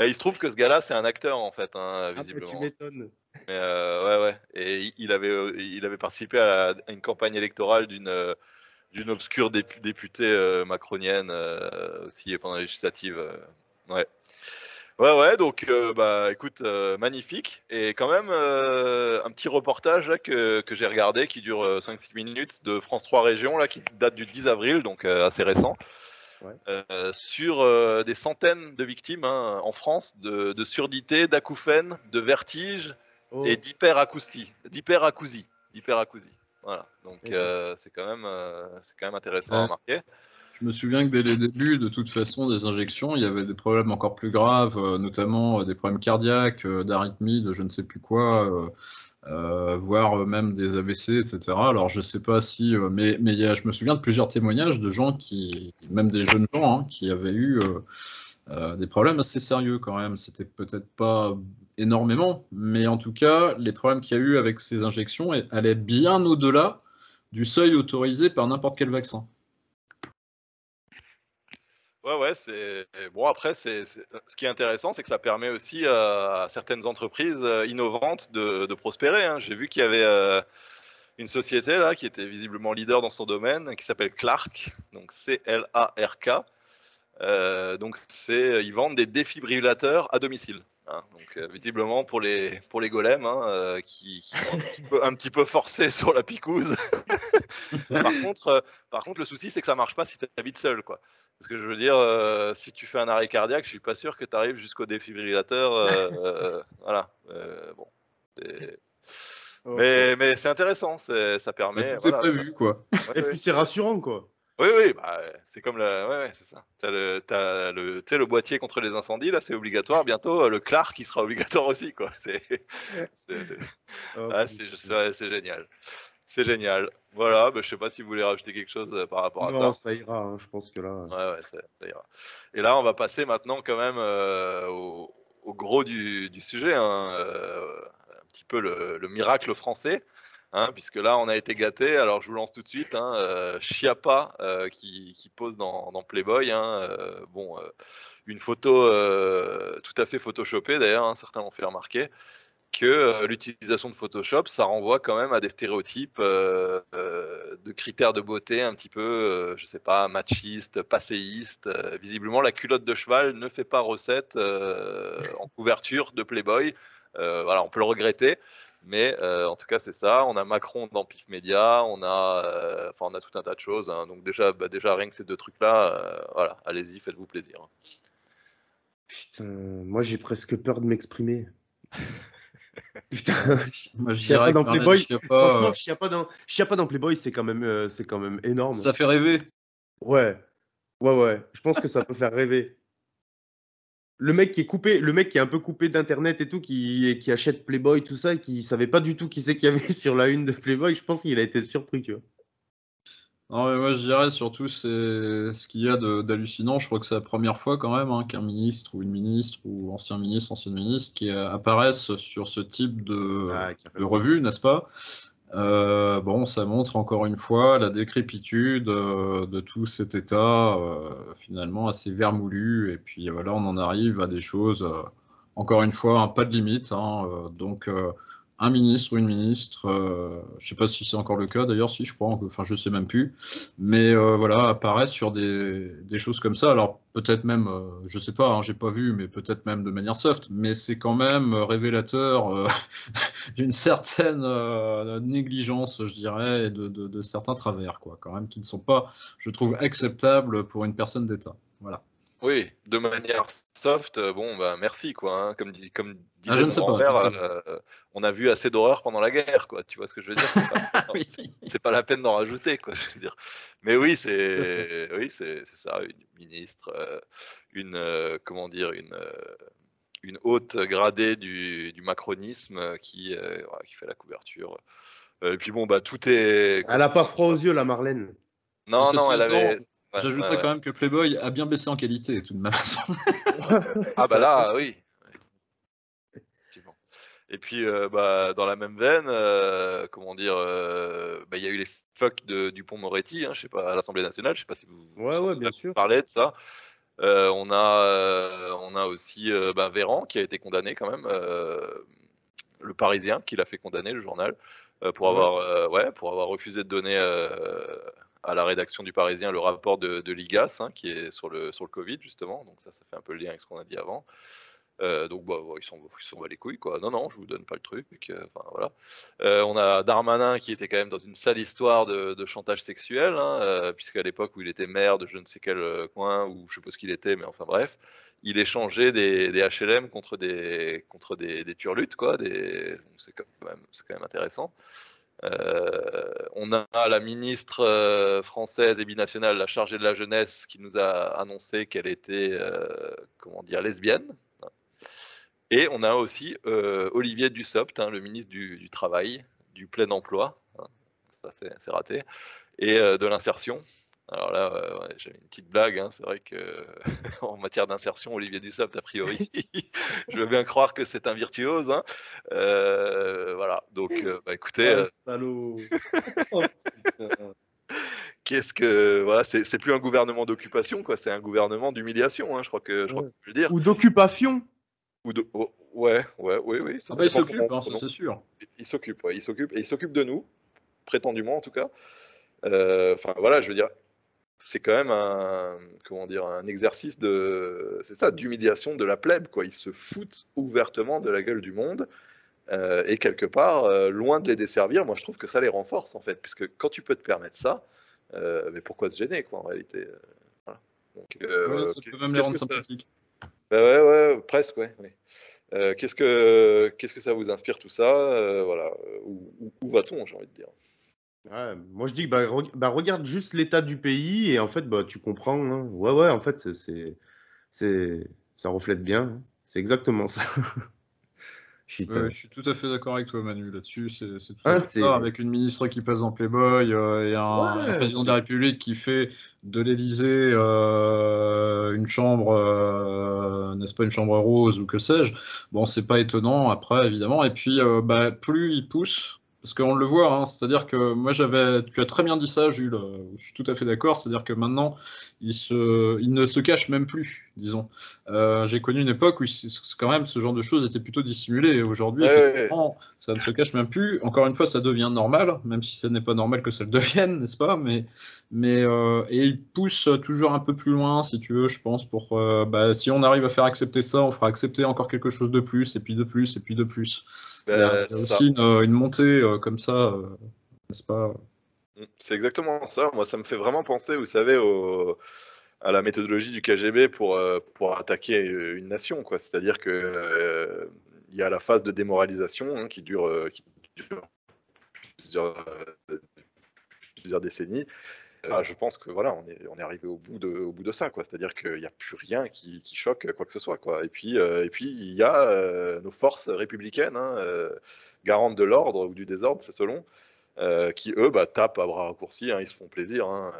Il se trouve que ce gars-là, c'est un acteur, en fait, hein, Ah bah tu visiblement. m'étonnes. Mais ouais, ouais, et il avait participé à une campagne électorale d'une obscure députée macronienne aussi pendant les législatives. Ouais. Ouais, ouais, donc bah écoute, magnifique. Et quand même, un petit reportage là, que j'ai regardé qui dure 5-6 minutes de France 3 Régions, là, qui date du 10 avril, donc assez récent, Ouais. sur des centaines de victimes hein, en France de surdité, d'acouphènes, de vertiges et Oh, d'hyperacousie. Voilà, donc ok. c'est quand même intéressant à Ouais. remarquer. Je me souviens que dès les débuts, de toute façon, des injections, il y avait des problèmes encore plus graves, notamment des problèmes cardiaques, d'arythmie, de je ne sais plus quoi, voire même des AVC, etc. Alors je sais pas si, mais je me souviens de plusieurs témoignages de gens qui, même des jeunes gens, hein, qui avaient eu des problèmes assez sérieux quand même. C'était peut-être pas énormément, mais en tout cas, les problèmes qu'il y a eu avec ces injections allaient bien au-delà du seuil autorisé par n'importe quel vaccin. Ouais, ouais, c'est bon après ce qui est intéressant, c'est que ça permet aussi à certaines entreprises, innovantes de prospérer, hein. J'ai vu qu'il y avait, une société là qui était visiblement leader dans son domaine, qui s'appelle Clark, donc CLARK. Donc ils vendent des défibrillateurs à domicile. Hein, donc visiblement pour les golems hein, qui sont un petit peu forcés sur la picouse. Par contre, le souci c'est que ça marche pas si tu habites seul, quoi. Parce que je veux dire, si tu fais un arrêt cardiaque, je suis pas sûr que tu arrives jusqu'au défibrillateur. Voilà. Bon. Mais c'est intéressant, ça permet. Tout est prévu, quoi. Et puis c'est rassurant, quoi. Oui, bah, c'est comme ouais, c'est ça. Tu sais, le boîtier contre les incendies, là, c'est obligatoire. Bientôt, le Clark, qui sera obligatoire aussi, quoi. C'est génial. C'est génial. Voilà, bah, je sais pas si vous voulez rajouter quelque chose par rapport à ça. Non, ça ira, hein, je pense que là. Ouais, ça ira. Et là, on va passer maintenant quand même au gros du sujet, hein, un petit peu le miracle français. Hein, puisque là, on a été gâtés. Alors, je vous lance tout de suite. Hein, Chiappa qui pose dans Playboy. Hein, une photo tout à fait photoshopée d'ailleurs. Hein, certains l'ont fait remarquer que l'utilisation de Photoshop, ça renvoie quand même à des stéréotypes de critères de beauté un petit peu, je sais pas, machistes, passéistes. Visiblement, la culotte de cheval ne fait pas recette en couverture de Playboy. Voilà, on peut le regretter. Mais en tout cas, c'est ça. On a Macron dans Pif Média, on a tout un tas de choses. Hein. Donc déjà, rien que ces deux trucs-là, voilà, allez-y, faites-vous plaisir. Putain, moi j'ai presque peur de m'exprimer. Putain, Moi, je Chiappa dirais dans que Playboy. Chiappa, Franchement, Chiappa dans Playboy, c'est quand même énorme. ça fait rêver. Ouais. Je pense que ça peut faire rêver. Le mec qui est un peu coupé d'internet et tout, qui achète Playboy, tout ça, et qui savait pas du tout qui c'est qu'il y avait sur la une de Playboy, je pense qu'il a été surpris, tu vois. Non, mais moi je dirais surtout c'est ce qu'il y a d'hallucinant. Je crois que c'est la première fois quand même hein, qu'un ministre ou une ministre ou ancien ministre, ancienne ministre qui apparaissent sur ce type de revue, n'est-ce pas? Bon, ça montre encore une fois la décrépitude de tout cet état finalement assez vermoulu. Et puis voilà, on en arrive à des choses, encore une fois, un pas de limite. Hein, donc un ministre ou une ministre, je sais pas si c'est encore le cas d'ailleurs, si je crois, enfin je sais même plus, mais voilà, apparaissent sur des choses comme ça. Alors peut-être même, je sais pas, hein, j'ai pas vu, mais peut-être même de manière soft, mais c'est quand même révélateur d'une certaine négligence, je dirais, et de certains travers, quoi, quand même, qui ne sont pas, je trouve, acceptables pour une personne d'État. Voilà. Oui, de manière soft, bon, bah, merci, quoi. Hein. Comme disait je ne sais mon pas, je ne sais grand-père, on a vu assez d'horreur pendant la guerre, quoi. Tu vois ce que je veux dire? Oui. C'est pas la peine d'en rajouter, quoi, je veux dire. Mais oui, c'est ça, une ministre, comment dire, une haute gradée du macronisme qui fait la couverture. Et puis bon, bah, tout est. Elle a pas froid aux yeux, la Marlène. Non, Ceci elle étant, avait. j'ajouterais quand même que Playboy a bien baissé en qualité, tout de même. Ah bah là, oui. Effectivement. Et puis, bah, dans la même veine, comment dire, bah, il y a eu les fuck de Dupond-Moretti, hein, je sais pas, à l'Assemblée nationale, je sais pas si vous Bien sûr. parlez de ça. On a aussi bah, Véran qui a été condamné quand même, le Parisien qui l'a fait condamner, le journal, pour avoir refusé de donner à la rédaction du Parisien le rapport de l'IGAS, hein, qui est sur le Covid justement. Donc ça fait un peu le lien avec ce qu'on a dit avant. Donc bah, ils sont bat les couilles, quoi. Non, je vous donne pas le truc. Voilà. On a Darmanin qui était quand même dans une sale histoire de chantage sexuel, hein, puisqu'à l'époque où il était maire de je ne sais quel coin, ou je sais pas ce qu'il était, mais enfin bref, il échangeait des HLM contre des turlutes, quoi. C'est quand même intéressant. On a la ministre française et binationale, la chargée de la jeunesse, qui nous a annoncé qu'elle était, lesbienne. Et on a aussi Olivier Dussopt, hein, le ministre du Travail, du plein emploi, hein, ça c'est raté, et de l'insertion. Alors là, j'ai une petite blague, hein, c'est vrai que en matière d'insertion, Olivier Dussopt, a priori, je veux bien croire que c'est un virtuose. Hein. Voilà, donc bah, écoutez... salaud. Qu'est-ce que... Voilà, c'est plus un gouvernement d'occupation, quoi, c'est un gouvernement d'humiliation, hein, je crois que je peux le dire. Ou d'occupation. Oui. Ah bah il s'occupe, hein, ça c'est sûr. Il s'occupe, et il s'occupe de nous, prétendument en tout cas. Enfin voilà, je veux dire, c'est quand même un exercice d'humiliation de la plèbe, quoi. Ils se foutent ouvertement de la gueule du monde, et quelque part, loin de les desservir, moi je trouve que ça les renforce en fait, puisque quand tu peux te permettre ça, mais pourquoi se gêner, quoi, en réalité. Voilà. Donc, Ouais, ça peut même les qu'est-ce rendre que ça... sympathiques. Bah ouais, presque, ouais. Ouais. Qu'est-ce que ça vous inspire tout ça? Voilà, où va-t-on, j'ai envie de dire. Ouais, moi je dis, bah, regarde juste l'état du pays et en fait, bah, tu comprends, hein. Ouais, en fait, ça reflète bien, hein. C'est exactement ça. Putain. Je suis tout à fait d'accord avec toi, Manu, là-dessus. C'est tout à Ah, fait ça, c'est. avec une ministre qui passe en Playboy et un Ouais, président de la République qui fait de l'Élysée une chambre, n'est-ce pas, une chambre rose ou que sais-je. Bon, c'est pas étonnant après, évidemment. Et puis, plus il pousse, parce qu'on le voit, hein, c'est-à-dire que moi, tu as très bien dit ça, Jules. Je suis tout à fait d'accord. C'est-à-dire que maintenant, il ne se cache même plus, disons. J'ai connu une époque où quand même ce genre de choses était plutôt dissimulé. Et aujourd'hui, Ouais, ouais, ouais. effectivement, ça ne se cache même plus. Encore une fois, ça devient normal, même si ce n'est pas normal que ça le devienne, n'est-ce pas? Et il pousse toujours un peu plus loin, si tu veux, je pense, si on arrive à faire accepter ça, on fera accepter encore quelque chose de plus, et puis de plus, et puis de plus. Il y a C'est ça. aussi une montée comme ça, n'est-ce pas? C'est exactement ça. Moi, ça me fait vraiment penser, vous savez, à la méthodologie du KGB pour attaquer une nation, quoi. C'est-à-dire que il y a la phase de démoralisation, hein, qui dure plusieurs, plusieurs décennies. Je pense que voilà, on est arrivé au bout de ça, quoi. C'est-à-dire qu'il n'y a plus rien qui choque quoi que ce soit, quoi. Et puis il y a nos forces républicaines, hein, garantes de l'ordre ou du désordre, c'est selon, qui eux tapent à bras raccourcis, hein, ils se font plaisir, hein.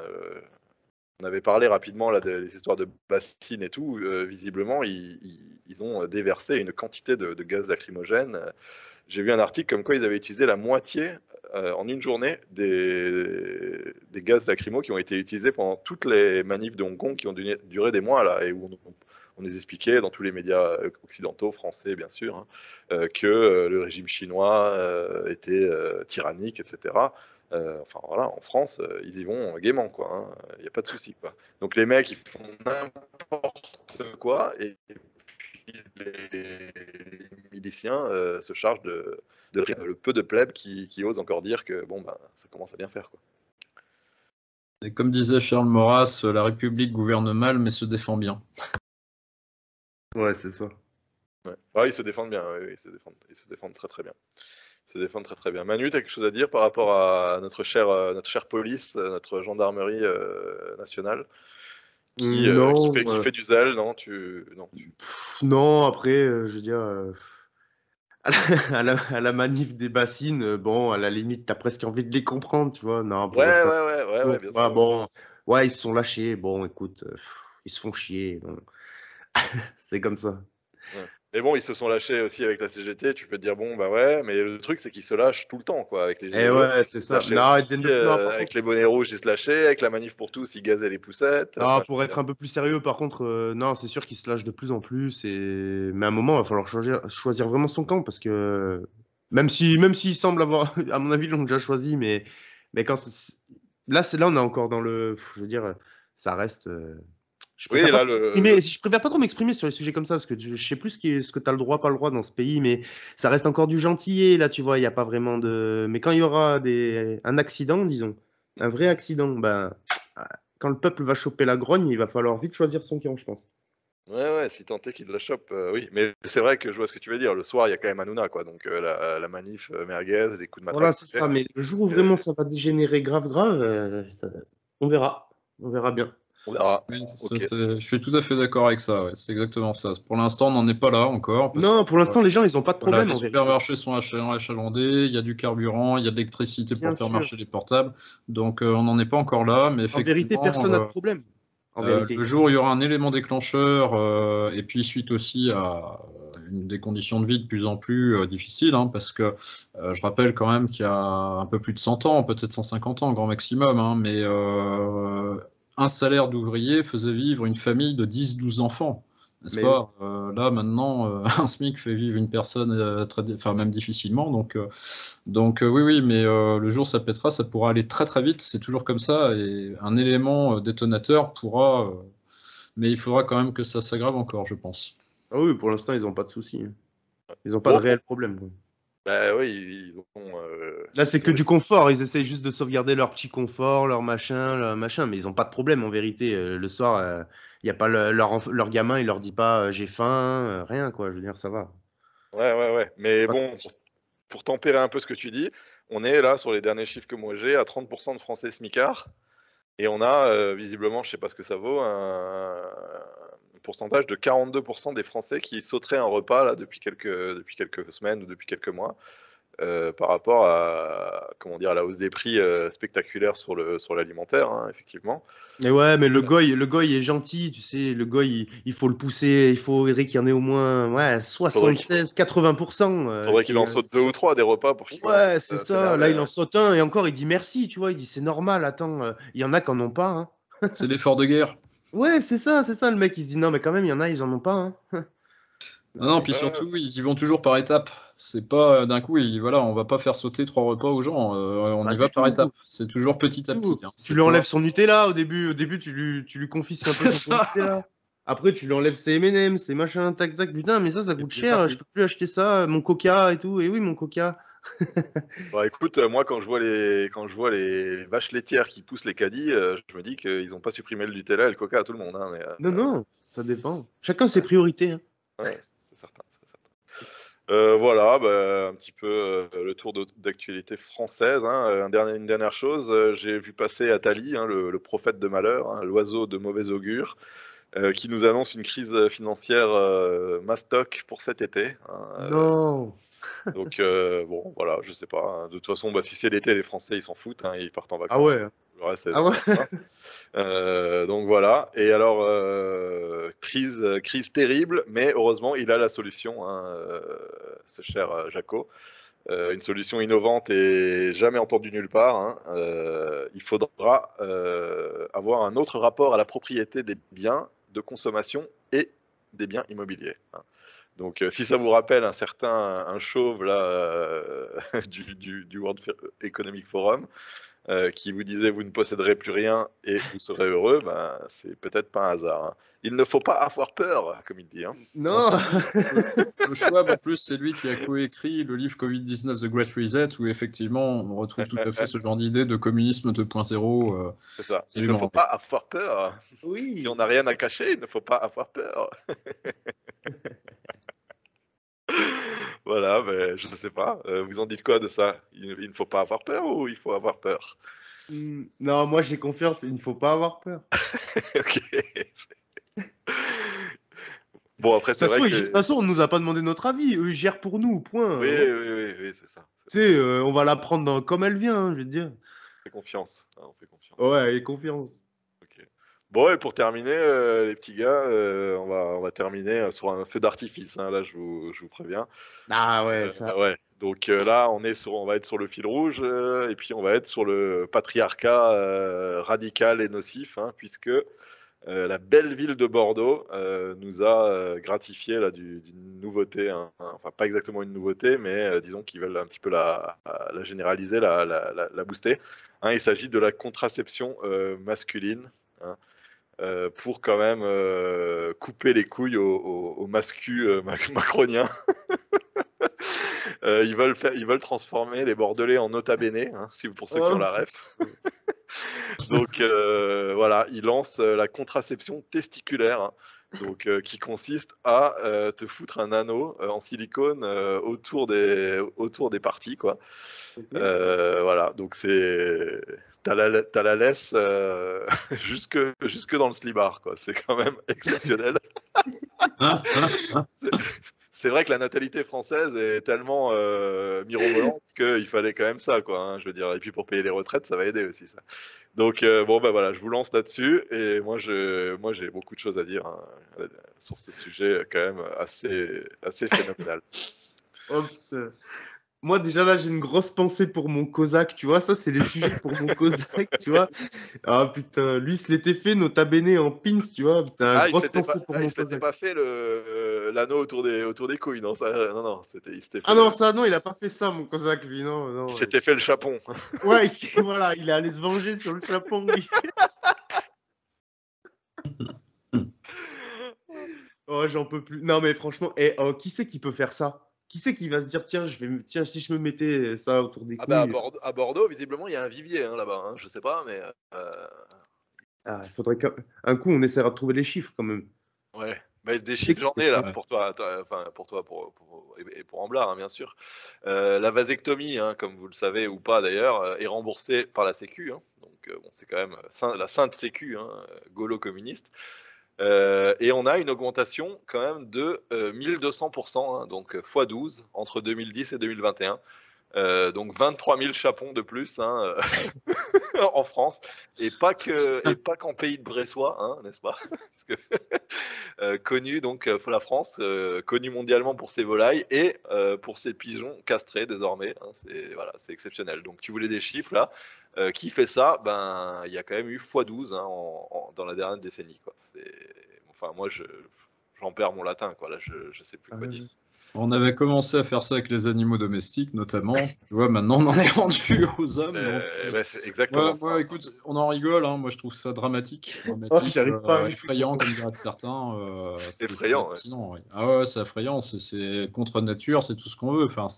On avait parlé rapidement là des histoires de bassines et tout. Visiblement, ils ont déversé une quantité de gaz lacrymogène. J'ai vu un article comme quoi ils avaient utilisé la moitié en une journée des gaz lacrymaux qui ont été utilisés pendant toutes les manifs de Hong Kong qui ont duré des mois là, et où on nous expliquait dans tous les médias occidentaux, français bien sûr, hein, que le régime chinois était tyrannique, etc. Enfin voilà, en France, ils y vont gaiement, quoi. Il n'y a pas de souci, quoi. Donc les mecs, ils font n'importe quoi, et puis les miliciens se chargent de le peu de plebs qui osent encore dire que bon, ça commence à bien faire, quoi. Et comme disait Charles Maurras, la République gouverne mal, mais se défend bien. Ouais, c'est ça. Ouais. Ah, ils se défendent bien, oui, ils se défendent très très bien. Ils se défendent très très bien. Manu, tu as quelque chose à dire par rapport à notre chère police, notre gendarmerie nationale, Non, qui fait du zèle, non? Non, après, je veux dire, à la manif des bassines, bon, à la limite, t'as presque envie de les comprendre, tu vois. Non, pour Ouais, l'instant, ouais, ouais, ouais, ouais, tu bien vois, sûr. bon, ouais, ils se sont lâchés. Bon, écoute, ils se font chier. Bon. C'est comme ça. Ouais. Mais bon, ils se sont lâchés aussi avec la CGT, tu peux te dire, bon, bah ouais, mais le truc, c'est qu'ils se lâchent tout le temps, quoi. Avec les Et Gilets jaunes, ouais, c'est ils se ça. lâchaient Non, aussi, non, par avec contre, les bonnets rouges, ils se lâchaient, avec la manif pour tous, ils gazaient les poussettes. non, Enfin, je pour veux être dire, un peu plus sérieux, par contre, non, c'est sûr qu'ils se lâchent de plus en plus. Mais à un moment, il va falloir choisir vraiment son camp parce que même s'ils semblent avoir, à mon avis, ils l'ont déjà choisi, mais là, on est encore dans le, je veux dire, ça reste. Je oui, préfère pas là, trop m'exprimer. Je préfère pas trop m'exprimer sur les sujets comme ça parce que je sais plus ce que tu as le droit, pas le droit dans ce pays, mais ça reste encore du gentillet. Là, tu vois, il n'y a pas vraiment de. Mais quand il y aura un accident, disons, un vrai accident, ben, quand le peuple va choper la grogne, il va falloir vite choisir son camp, je pense. ouais, ouais, si tant est qu'ils la chopent, oui. Mais c'est vrai que je vois ce que tu veux dire. Le soir, il y a quand même Hanouna, quoi. Donc la manif merguez, les coups de Voilà, matraque. c'est ça. Mais le jour où vraiment ça va dégénérer grave, grave, on verra. On verra bien. On verra. Oui, Ok. je suis tout à fait d'accord avec ça, ouais, c'est exactement ça. Pour l'instant, on n'en est pas là encore, parce que Non, pour l'instant, les gens, ils n'ont pas de voilà, problème les en vérité. supermarchés sont achalandés, il y a du carburant, il y a de l'électricité Bien pour faire sûr. marcher les portables, donc on n'en est pas encore là, mais En vérité, effectivement, personne n'a de problème. En le vérité. jour où il y aura un élément déclencheur, et puis suite aussi à des conditions de vie de plus en plus difficiles, hein, parce que je rappelle quand même qu'il y a un peu plus de 100 ans, peut-être 150 ans, grand maximum, hein, mais un salaire d'ouvrier faisait vivre une famille de 10-12 enfants. N'est-ce Mais pas? Là, maintenant, un SMIC fait vivre une personne enfin, même difficilement. Donc oui, oui, mais le jour où ça pètera, ça pourra aller très très vite. C'est toujours comme ça. Et un élément détonateur pourra. Mais il faudra quand même que ça s'aggrave encore, je pense. ah oui, pour l'instant, ils n'ont pas de soucis, hein. Ils n'ont pas de Bon, réel problème, quoi. bah oui, Là, c'est ils ont que du confort. Ils essayent juste de sauvegarder leur petit confort, leur machin, mais ils n'ont pas de problème en vérité. Le soir, il y a pas leur gamin, il leur dit pas j'ai faim, rien, quoi. Je veux dire, ça va. Ouais, ouais, ouais. Mais Pas de bon, soucis. pour tempérer un peu ce que tu dis, on est là sur les derniers chiffres que moi j'ai à 30% de Français smicards. Et on a visiblement, je sais pas ce que ça vaut, un pourcentage de 42% des Français qui sauteraient un repas là depuis quelques semaines ou depuis quelques mois. Par rapport à, comment dire, à la hausse des prix spectaculaire sur l'alimentaire, hein, effectivement. Et ouais, mais le goy est gentil, tu sais. Le goy, il faut le pousser. Il faudrait qu'il y en ait au moins ouais, Faudrait qu'il 76-80% faudrait qu'il en saute 2 ou 3 des repas pour qu'il commence Ouais, c'est à ça. Là, s'énerver. il en saute un et encore, il dit merci, tu vois. Il dit c'est normal, attends, il y en a qui en ont pas, hein. C'est l'effort de guerre. Ouais, c'est ça. Le mec, il se dit non, mais quand même, il y en a, ils en ont pas, hein. Non, Non, non, mais puis Ouais, surtout, ils y vont toujours par étapes. C'est pas d'un coup, voilà, on va pas faire sauter 3 repas aux gens. On pas y va du par tout. étapes. C'est toujours petit à petit. Hein. Tu C'est lui enlèves pas. son Nutella au début. Au début, tu lui confisques un peu C'est son ça. Nutella. Après, tu lui enlèves ses M&M, ses machins, tac, tac. Putain, mais ça Et coûte puis c'est cher. Je parti. peux plus acheter ça. Mon Coca et tout. Et oui, mon Coca. bah écoute, moi quand je vois les vaches laitières qui poussent les caddies, je me dis qu'ils ont pas supprimé le Nutella et le Coca à tout le monde, hein, mais Non, non, ça dépend. Chacun ses priorités, hein. ouais, c'est certain, c'est certain. Voilà, bah, un petit peu le tour d'actualité française, hein. Une dernière chose, j'ai vu passer Attali, hein, le prophète de malheur, hein, l'oiseau de mauvais augure, qui nous annonce une crise financière mastoc pour cet été, hein. Non. Donc bon, voilà, je sais pas, hein. De toute façon, bah, si c'est l'été, les Français, ils s'en foutent, hein, ils partent en Ah vacances. ouais. Le reste, ça les Ah ouais. emmerde pas. Donc voilà. Et alors, crise terrible, mais heureusement, il a la solution, hein, ce cher Jaco. Une solution innovante et jamais entendue nulle part, hein. Il faudra avoir un autre rapport à la propriété des biens de consommation et des biens immobiliers, hein. Donc, si ça vous rappelle un chauve là du World Economic Forum, qui vous disait vous ne posséderez plus rien et vous serez heureux, ben, c'est peut-être pas un hasard, hein. Il ne faut pas avoir peur, comme il dit, hein. Non, Non. surtout, le Schwab, en plus, c'est lui qui a coécrit le livre Covid-19 The Great Reset, où effectivement, on retrouve tout à fait ce genre d'idée de communisme 2.0. C'est ça. Il ne faut Absolument. pas avoir peur. Si on Oui. n'a rien à cacher, il ne faut pas avoir peur. Voilà, ben, je ne sais pas. Vous en dites quoi de ça? Il ne faut pas avoir peur ou il faut avoir peur? Non, moi j'ai confiance, il ne faut pas avoir peur. Ok. Bon, après, c'est vrai De toute que. façon, on nous a pas demandé notre avis. Eux, ils gèrent pour nous, point. Oui, Voilà. oui, oui, oui, c'est ça. Tu sais, on va la prendre comme elle vient, hein, je vais te dire. On fait confiance, hein, on fait confiance. Ouais, et confiance. Ok. Bon, et pour terminer, les petits gars, on va terminer sur un feu d'artifice, hein, là, je vous préviens. Ah ouais, ça. Ouais. Donc là, on va être sur le fil rouge, et puis on va être sur le patriarcat radical et nocif, hein, puisque la belle ville de Bordeaux nous a gratifié là d'une nouveauté, hein. Enfin pas exactement une nouveauté, mais disons qu'ils veulent un petit peu la généraliser, la booster, hein. Il s'agit de la contraception masculine, hein, pour quand même couper les couilles aux mascus macroniens. Ils veulent transformer les Bordelais en nota bene, hein, pour ceux qui ont Oh. la ref. Donc voilà, ils lancent la contraception testiculaire, hein, donc qui consiste à te foutre un anneau en silicone autour des parties, quoi. Ok. Voilà, donc t'as la laisse jusque dans le slibard, quoi. C'est quand même exceptionnel. C'est vrai que la natalité française est tellement mirobolante qu'il fallait quand même ça, quoi, hein, je veux dire. Et puis pour payer les retraites, ça va aider aussi, ça. Donc bon, bah voilà, je vous lance là-dessus. Et moi, j'ai beaucoup de choses à dire, hein, sur ce sujet quand même assez phénoménal. Oh, putain. Moi, déjà là, j'ai une grosse pensée pour mon Cosaque, tu vois. Ça, c'est les sujets pour mon Cosaque, tu vois. Ah putain, lui, il se l'était fait, nota bene en pins, tu vois. Putain, Ah, grosse pensée pour il mon se l'était Cosaque. pas fait l'anneau autour des couilles, non, ça, non, il s'était Ah fait non, ça, non, il a pas fait ça, mon Cosaque, lui, non, il non. s'était fait le chapon. Ouais, voilà, il est allé se venger sur le Japon, lui. Oh, j'en peux plus. Non, mais franchement, qui c'est qui peut faire ça? Qui c'est qui va se dire, tiens, si je me mettais ça autour des Ah bah couilles. À Bordeaux, visiblement, il y a un vivier hein, là-bas. Hein, je sais pas, mais Ah, il faudrait qu'un coup, on essaiera de trouver les chiffres quand même. ouais. Mais des C'est chiffres, j'en ai là Ouais. pour toi, enfin pour toi, et pour Amblard, hein, bien sûr. La vasectomie, hein, comme vous le savez ou pas d'ailleurs, est remboursée par la Sécu. Hein, donc bon, c'est quand même la sainte Sécu, hein, gaulo-communiste. Et on a une augmentation quand même de 1200%, hein, donc x12 entre 2010 et 2021. Donc 23 000 chapons de plus hein, en France, et pas qu'en pays de Bressois, hein, n'est-ce pas? Parce que, connu donc la France, connue mondialement pour ses volailles et pour ses pigeons castrés désormais. Hein, c'est exceptionnel. Donc tu voulais des chiffres là. Qui fait ça? Ben il y a quand même eu x12 hein, dans la dernière décennie. Quoi. Enfin moi j'en perds mon latin quoi. Là je sais plus quoi dire. On avait commencé à faire ça avec les animaux domestiques, notamment. Tu vois, maintenant, on en est rendu aux hommes. Donc Ouais, c'est exactement ça. moi, écoute, on en rigole. Hein. Moi, je trouve ça dramatique, Oh, j'arrive pas à effrayant, comme diraient certains. C'est Effrayant, ouais. hallucinant. Ouais. Ah ouais, c'est effrayant. C'est contre nature, c'est tout ce qu'on veut. Enfin,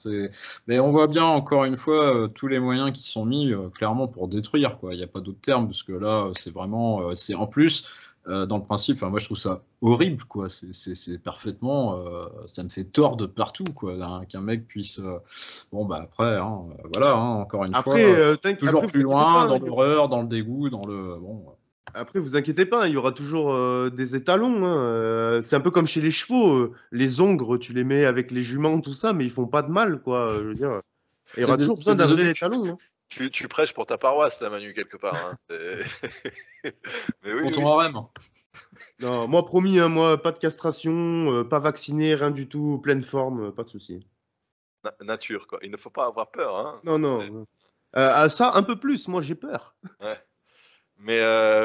mais on voit bien, encore une fois, tous les moyens qui sont mis, clairement, pour détruire. Quoi. Il n'y a pas d'autre terme, parce que là, c'est vraiment... c'est en plus... dans le principe, moi je trouve ça horrible, quoi. C'est parfaitement, ça me fait tort de partout, quoi, qu'un mec puisse. Bon bah après, hein, voilà, hein, encore une fois, toujours plus loin dans l'horreur, dans le dégoût, dans le bon. Après, vous inquiétez pas, il y aura toujours des étalons. Hein. C'est un peu comme chez les chevaux. Les ongres, tu les mets avec les juments, tout ça, mais ils font pas de mal, quoi. Je veux dire, il y aura toujours besoin d'un vrai étalon. Hein. Tu prêches pour ta paroisse, là, Manu, quelque part. Hein. Mais oui, pour ton harem. Non, moi, promis, hein, moi, pas de castration, pas vacciné, rien du tout, pleine forme, pas de souci. Nature, quoi. Il ne faut pas avoir peur. Hein. Non. Ça, un peu plus, moi, j'ai peur. Ouais. Mais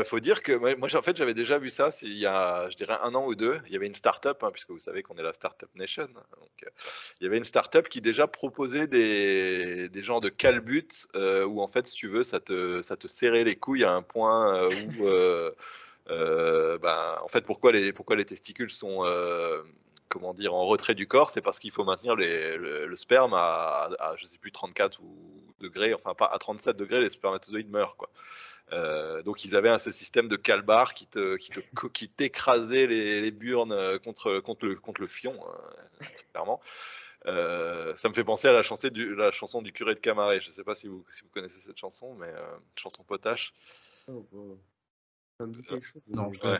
faut dire que moi, en fait, j'avais déjà vu ça il y a, je dirais, 1 an ou 2. Il y avait une start-up, hein, puisque vous savez qu'on est la Startup Nation. Donc, il y avait une start-up qui déjà proposait des genres de calbutes où, en fait, si tu veux, ça te serrait les couilles à un point où, en fait, pourquoi les testicules sont comment dire, en retrait du corps, c'est parce qu'il faut maintenir le sperme à je sais plus 34 degrés, enfin pas à 37 degrés, les spermatozoïdes meurent quoi. Donc ils avaient ce système de calbar qui t'écrasait les burnes contre le fion, clairement. Ça me fait penser à la chanson du curé de Camaret. Je ne sais pas si vous connaissez cette chanson, mais chanson potache. Oh, bon. Ça me dit quelque chose. Non, ouais.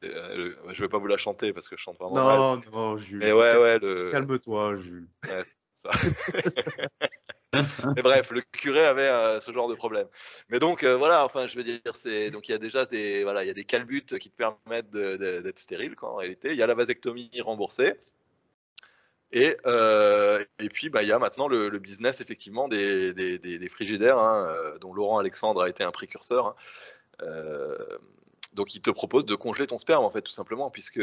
Je vais pas vous la chanter parce que je chante vraiment mal. Non, Jules. Mais ouais, Calme-toi, Jules. Ouais, c'est ça. Mais bref, le curé avait ce genre de problème. Mais donc voilà, enfin, je veux dire, donc il y a déjà il y a des calbutes qui te permettent d'être stérile, quoi, en réalité. Il y a la vasectomie remboursée. Et puis, il y a maintenant le business, effectivement, des frigidaires, hein, dont Laurent Alexandre a été un précurseur. Hein. Donc, il te propose de congeler ton sperme, en fait, tout simplement, puisque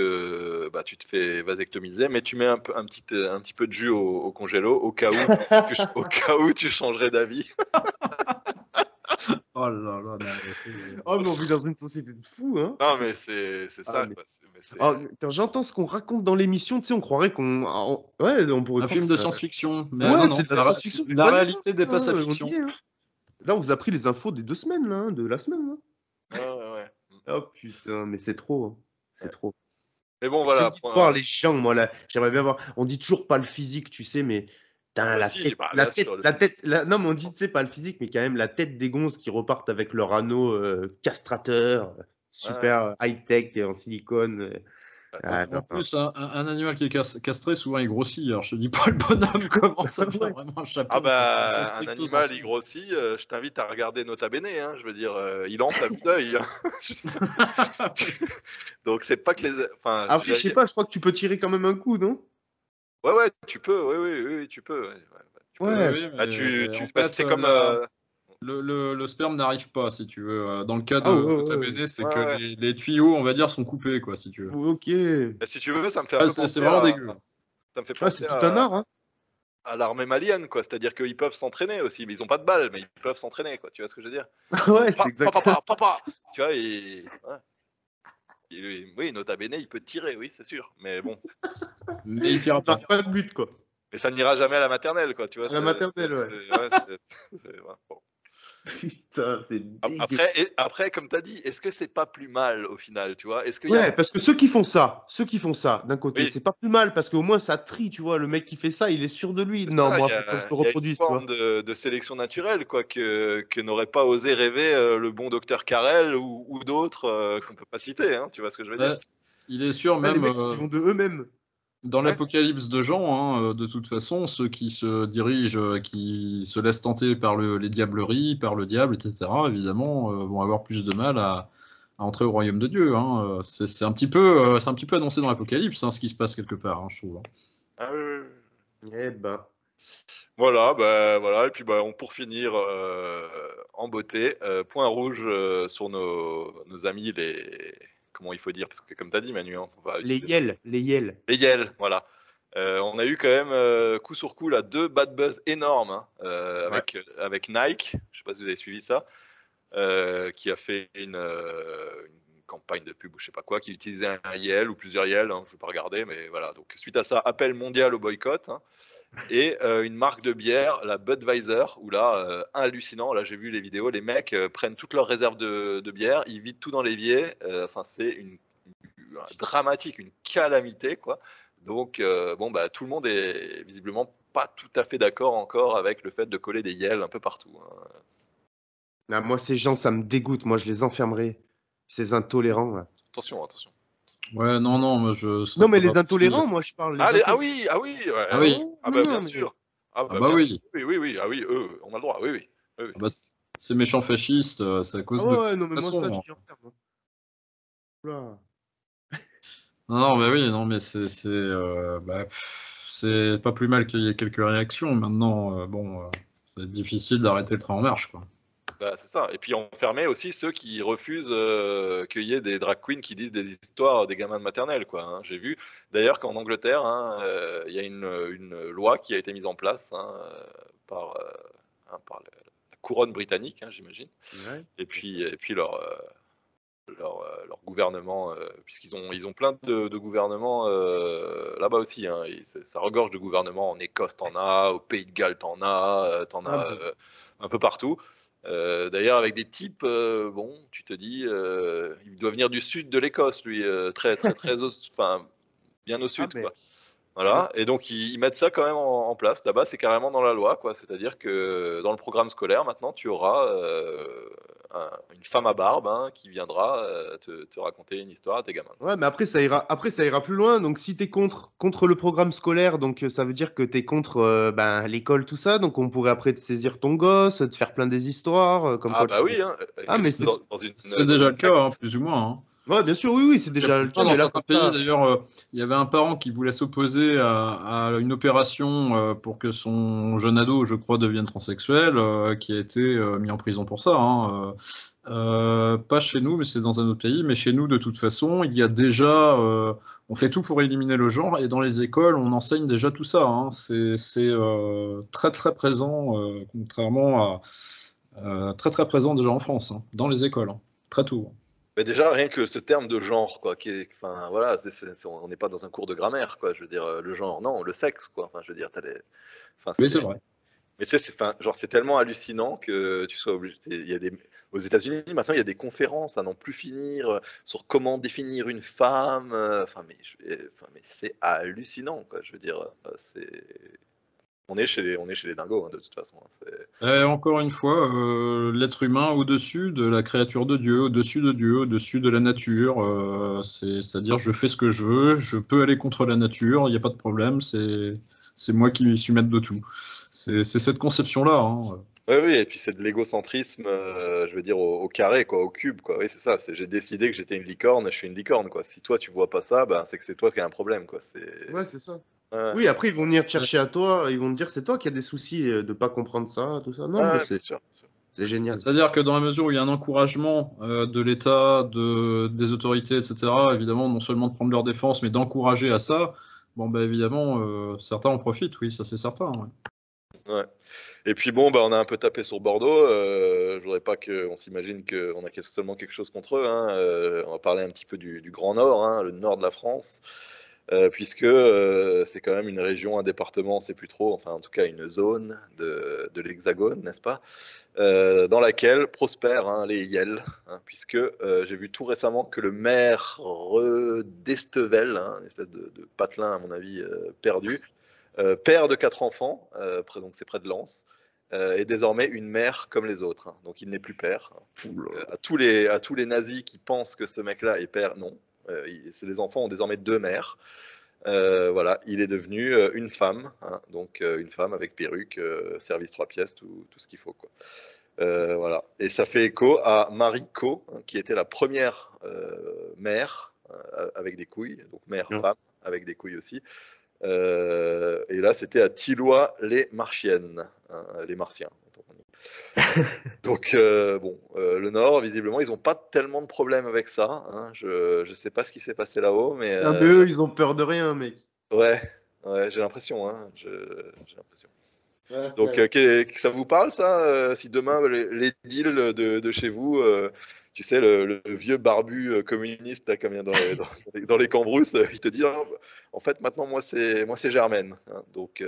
tu te fais vasectomiser, mais tu mets un petit peu de jus au congélo, au cas où tu changerais d'avis. Oh là là, oh, mais on vit dans une société de fous, hein. Non, mais c'est ça. Quand j'entends ce qu'on raconte dans l'émission, tu sais, on croirait qu'on... Ouais, on pourrait... Un film de science-fiction. Mais ouais, non, c'est de la science-fiction. La réalité dépasse la fiction. Là, on vous a pris les infos des 2 semaines, là, hein, de la semaine. Hein. Ouais. Oh putain, mais c'est trop. Hein. C'est trop. Mais bon, voilà. J'ai envie de voir les gens, moi, là. J'aimerais bien voir... On dit toujours pas le physique, tu sais, mais... Non, mais on dit, tu sais, pas le physique, mais quand même la tête des gonzes qui repartent avec leur anneau castrateur, super high-tech en silicone. En plus, un animal qui est castré, souvent il grossit. Alors je te dis pas le bonhomme comment ça fait vraiment un chapeau. Ah bah, un animal il grossit, je t'invite à regarder Nota Bene, hein, je veux dire, il entre à vue d'œil. Hein. Donc c'est pas que les... Enfin, après, je sais pas, je crois que tu peux tirer quand même un coup, non? Ouais, tu peux, oui, tu peux. Ouais. Ouais, Oui, Ah, mais en bah, fait, c'est comme. le sperme n'arrive pas, si tu veux. Dans le cas ah de ouais, Nota ouais, Bene, c'est Ouais, que ouais. les tuyaux, on va dire, sont coupés, quoi, si tu veux. ok. Bah, si tu veux, ça me fait un Ah, peu c'est penser vraiment à. dégueu. Ça me fait Ah, c'est penser tout un art, hein. à l'armée malienne, quoi. C'est-à-dire qu'ils peuvent s'entraîner aussi, mais ils ont pas de balles, mais ils peuvent s'entraîner, quoi. Tu vois ce que je veux dire? Ouais, c'est exactement. Papa. Tu vois, ouais. Oui, Nota Bene, il peut tirer, oui, c'est sûr. Mais bon. Mais il tire Il pas. marque pas de but, quoi. Mais ça n'ira jamais à la maternelle, quoi. Tu vois, À la maternelle, ouais. ouais, ouais, bon. Putain, c'est dégueu. Après, comme tu as dit, est-ce que c'est pas plus mal au final, tu vois? Est-ce qu'il y a. Ouais, parce que ceux qui font ça, d'un côté, Oui, c'est pas plus mal, parce qu'au moins ça trie, tu vois. Le mec qui fait ça, il est sûr de lui. c'est Non, ça, moi, faut pas que je le il y a une reproduise, tu vois. forme de sélection naturelle, quoi, que n'aurait pas osé rêver le bon docteur Carrel ou d'autres qu'on peut pas citer, hein, tu vois ce que je veux dire? Ouais, il est sûr, Ouais, les même mecs, ils y vont de eux-mêmes. dans Ouais. l'apocalypse de Jean, hein, de toute façon, ceux qui se dirigent, qui se laissent tenter par les diableries, par le diable, etc., évidemment, vont avoir plus de mal à entrer au royaume de Dieu. Hein. C'est un petit peu annoncé dans l'Apocalypse, hein, ce qui se passe quelque part, hein, je trouve. Ah oui, oui, oui. Eh ben. Voilà, bah, voilà, et puis bah, pour finir en beauté, point rouge sur nos amis, comment il faut dire, parce que comme tu as dit Manu, hein, on va Les utiliser yels, les yels. les Yel, voilà. On a eu quand même coup sur coup là 2 bad buzz énormes hein, Ouais. avec Nike, je sais pas si vous avez suivi ça, qui a fait une campagne de pub ou je sais pas quoi, qui utilisait un Yel ou plusieurs Yel, hein, je ne vais pas regarder, mais voilà. Donc suite à ça, appel mondial au boycott. Hein, et une marque de bière, la Budweiser, où là, hallucinant, là j'ai vu les vidéos, les mecs prennent toutes leurs réserves de bière, ils vident tout dans l'évier, enfin c'est dramatique, une calamité, quoi. Donc, bon, bah, tout le monde est visiblement pas tout à fait d'accord encore avec le fait de coller des Yel un peu partout. Hein. Ah, moi, ces gens, ça me dégoûte. Moi, je les enfermerai. Ces intolérants, là. Attention, attention. Ouais, non, non, moi je serais Non, mais pas les parti. intolérants, moi, je parle. Ah, Les ah intolérants. oui, ah oui, ouais, Ah Ah oui, ouais, ah non, bah non, bien mais. sûr. Ah ah bah bah bien sûr. oui. Oui, oui, oui, ah oui, eux, on a le droit, oui, oui. Oui, oui. Ah bah, ces méchants fascistes, c'est à Ah cause de ouais, toute ouais, non, mais moi, ça, façon. j'y enferme. Hein. Oula. Non, non, mais oui, non, mais c'est pas plus mal qu'il y ait quelques réactions. Maintenant, bon, c'est difficile d'arrêter le train en marche, quoi. Bah, c'est ça. Et puis enfermer aussi ceux qui refusent qu'il y ait des drag queens qui disent des histoires des gamins de maternelle, quoi. Hein. J'ai vu d'ailleurs qu'en Angleterre, hein, il y a une loi qui a été mise en place hein, par la couronne britannique, hein, j'imagine. Ouais. Et puis leur gouvernement, puisqu'ils ont plein de gouvernements là-bas aussi. Hein, et ça regorge de gouvernements. En Écosse, t'en as, au Pays de Galles, t'en Ah, as un peu partout. D'ailleurs, avec des types, bon, tu te dis, il doit venir du sud de l'Écosse, lui, très, très, très, enfin, bien au ah, sud, mais. quoi. Voilà, et donc ils mettent ça quand même en place. Là-bas, c'est carrément dans la loi, quoi. C'est-à-dire que dans le programme scolaire, maintenant, tu auras une femme à barbe hein, qui viendra te raconter une histoire à tes gamins. Ouais, mais après, ça ira plus loin. Donc, si tu es contre le programme scolaire, donc ça veut dire que tu es contre ben, l'école, tout ça. Donc, on pourrait après te saisir ton gosse, te faire plein des histoires, comme Ah quoi bah tu. oui, hein, Ah, mais c'est. C'est dans déjà une le cas, hein, secte. plus ou moins. Hein. Ouais, bien sûr, oui, oui, c'est Il y a déjà plus le de temps, cas. dans Mais là, certains comme pays, ça. d'ailleurs, il y avait un parent qui voulait s'opposer à une opération pour que son jeune ado, je crois, devienne transsexuel, qui a été mis en prison pour ça. Hein. Pas chez nous, mais c'est dans un autre pays. Mais chez nous, de toute façon, il y a déjà, on fait tout pour éliminer le genre, et dans les écoles, on enseigne déjà tout ça. Hein. C'est très très présent, contrairement à très très présent déjà en France, hein, dans les écoles, hein, très tôt. Mais déjà, rien que ce terme de genre, quoi, enfin, voilà, on n'est pas dans un cours de grammaire, quoi. Je veux dire, le genre, non, le sexe, quoi. Enfin, je veux dire, enfin, Oui, c'est vrai. mais tu sais, enfin, genre, c'est tellement hallucinant que tu sois obligé. Aux États-Unis, maintenant, il y a des conférences à n'en plus finir sur comment définir une femme. Enfin, mais c'est hallucinant, quoi. Je veux dire, on est chez les dingos, hein, de toute façon. Hein, Et encore une fois, l'être humain au-dessus de la créature de Dieu, au-dessus de Dieu, au-dessus de la nature. C'est-à-dire, je fais ce que je veux, je peux aller contre la nature, il n'y a pas de problème, c'est moi qui suis maître de tout. C'est cette conception-là. Hein. Oui, oui, et puis c'est de l'égocentrisme, je veux dire, au carré, quoi, au cube, quoi. Oui, c'est ça. J'ai décidé que j'étais une licorne, je suis une licorne, quoi. Si toi, tu vois pas ça, ben, c'est que c'est toi qui as un problème, quoi. Ouais, c'est ça. Ouais, Oui, après, ils vont venir te chercher à toi, ils vont te dire c'est toi qui as des soucis de pas comprendre ça, tout ça. Non, mais ouais, bien sûr. Bien sûr. c'est génial. C'est-à-dire que dans la mesure où il y a un encouragement de l'État, des autorités, etc., évidemment, non seulement de prendre leur défense, mais d'encourager à ça, bon, bah, évidemment, certains en profitent, oui, ça c'est certain. Ouais. Ouais. Et puis bon, bah, on a un peu tapé sur Bordeaux. Je voudrais pas qu'on s'imagine qu'on a seulement quelque chose contre eux, hein. On va parler un petit peu du Grand Nord, hein, le nord de la France, puisque c'est quand même une région, un département, on sait plus trop, enfin en tout cas une zone de l'Hexagone, n'est-ce pas, dans laquelle prospèrent, hein, les Yel, hein, puisque j'ai vu tout récemment que le maire d'Estevel, hein, une espèce de patelin à mon avis perdu, père de 4 enfants, donc c'est près de Lens, est désormais une mère comme les autres, hein. Donc il n'est plus père. À tous les nazis qui pensent que ce mec-là est père, non. Les enfants ont désormais 2 mères. Voilà, il est devenu une femme, hein, donc une femme avec perruque, service 3 pièces, tout ce qu'il faut, quoi. Voilà. Et ça fait écho à Marie Co, hein, qui était la première mère avec des couilles, donc mère-femme avec des couilles aussi. Et là, c'était à Tilloy-les-Marchiennes, hein, les Martiens. Donc, bon, le Nord, visiblement, ils n'ont pas tellement de problèmes avec ça, hein. Je ne sais pas ce qui s'est passé là-haut, mais Ah, mais eux, ils ont peur de rien, mec. ouais, j'ai l'impression, hein, j'ai l'impression. Ouais, Donc, ça vous parle, ça, si demain, les deals de chez vous, tu sais, le vieux barbu communiste, là, comme il y a dans les Cambrousse, il te dit, ah, en fait, maintenant, moi, c'est Germaine, hein. Donc,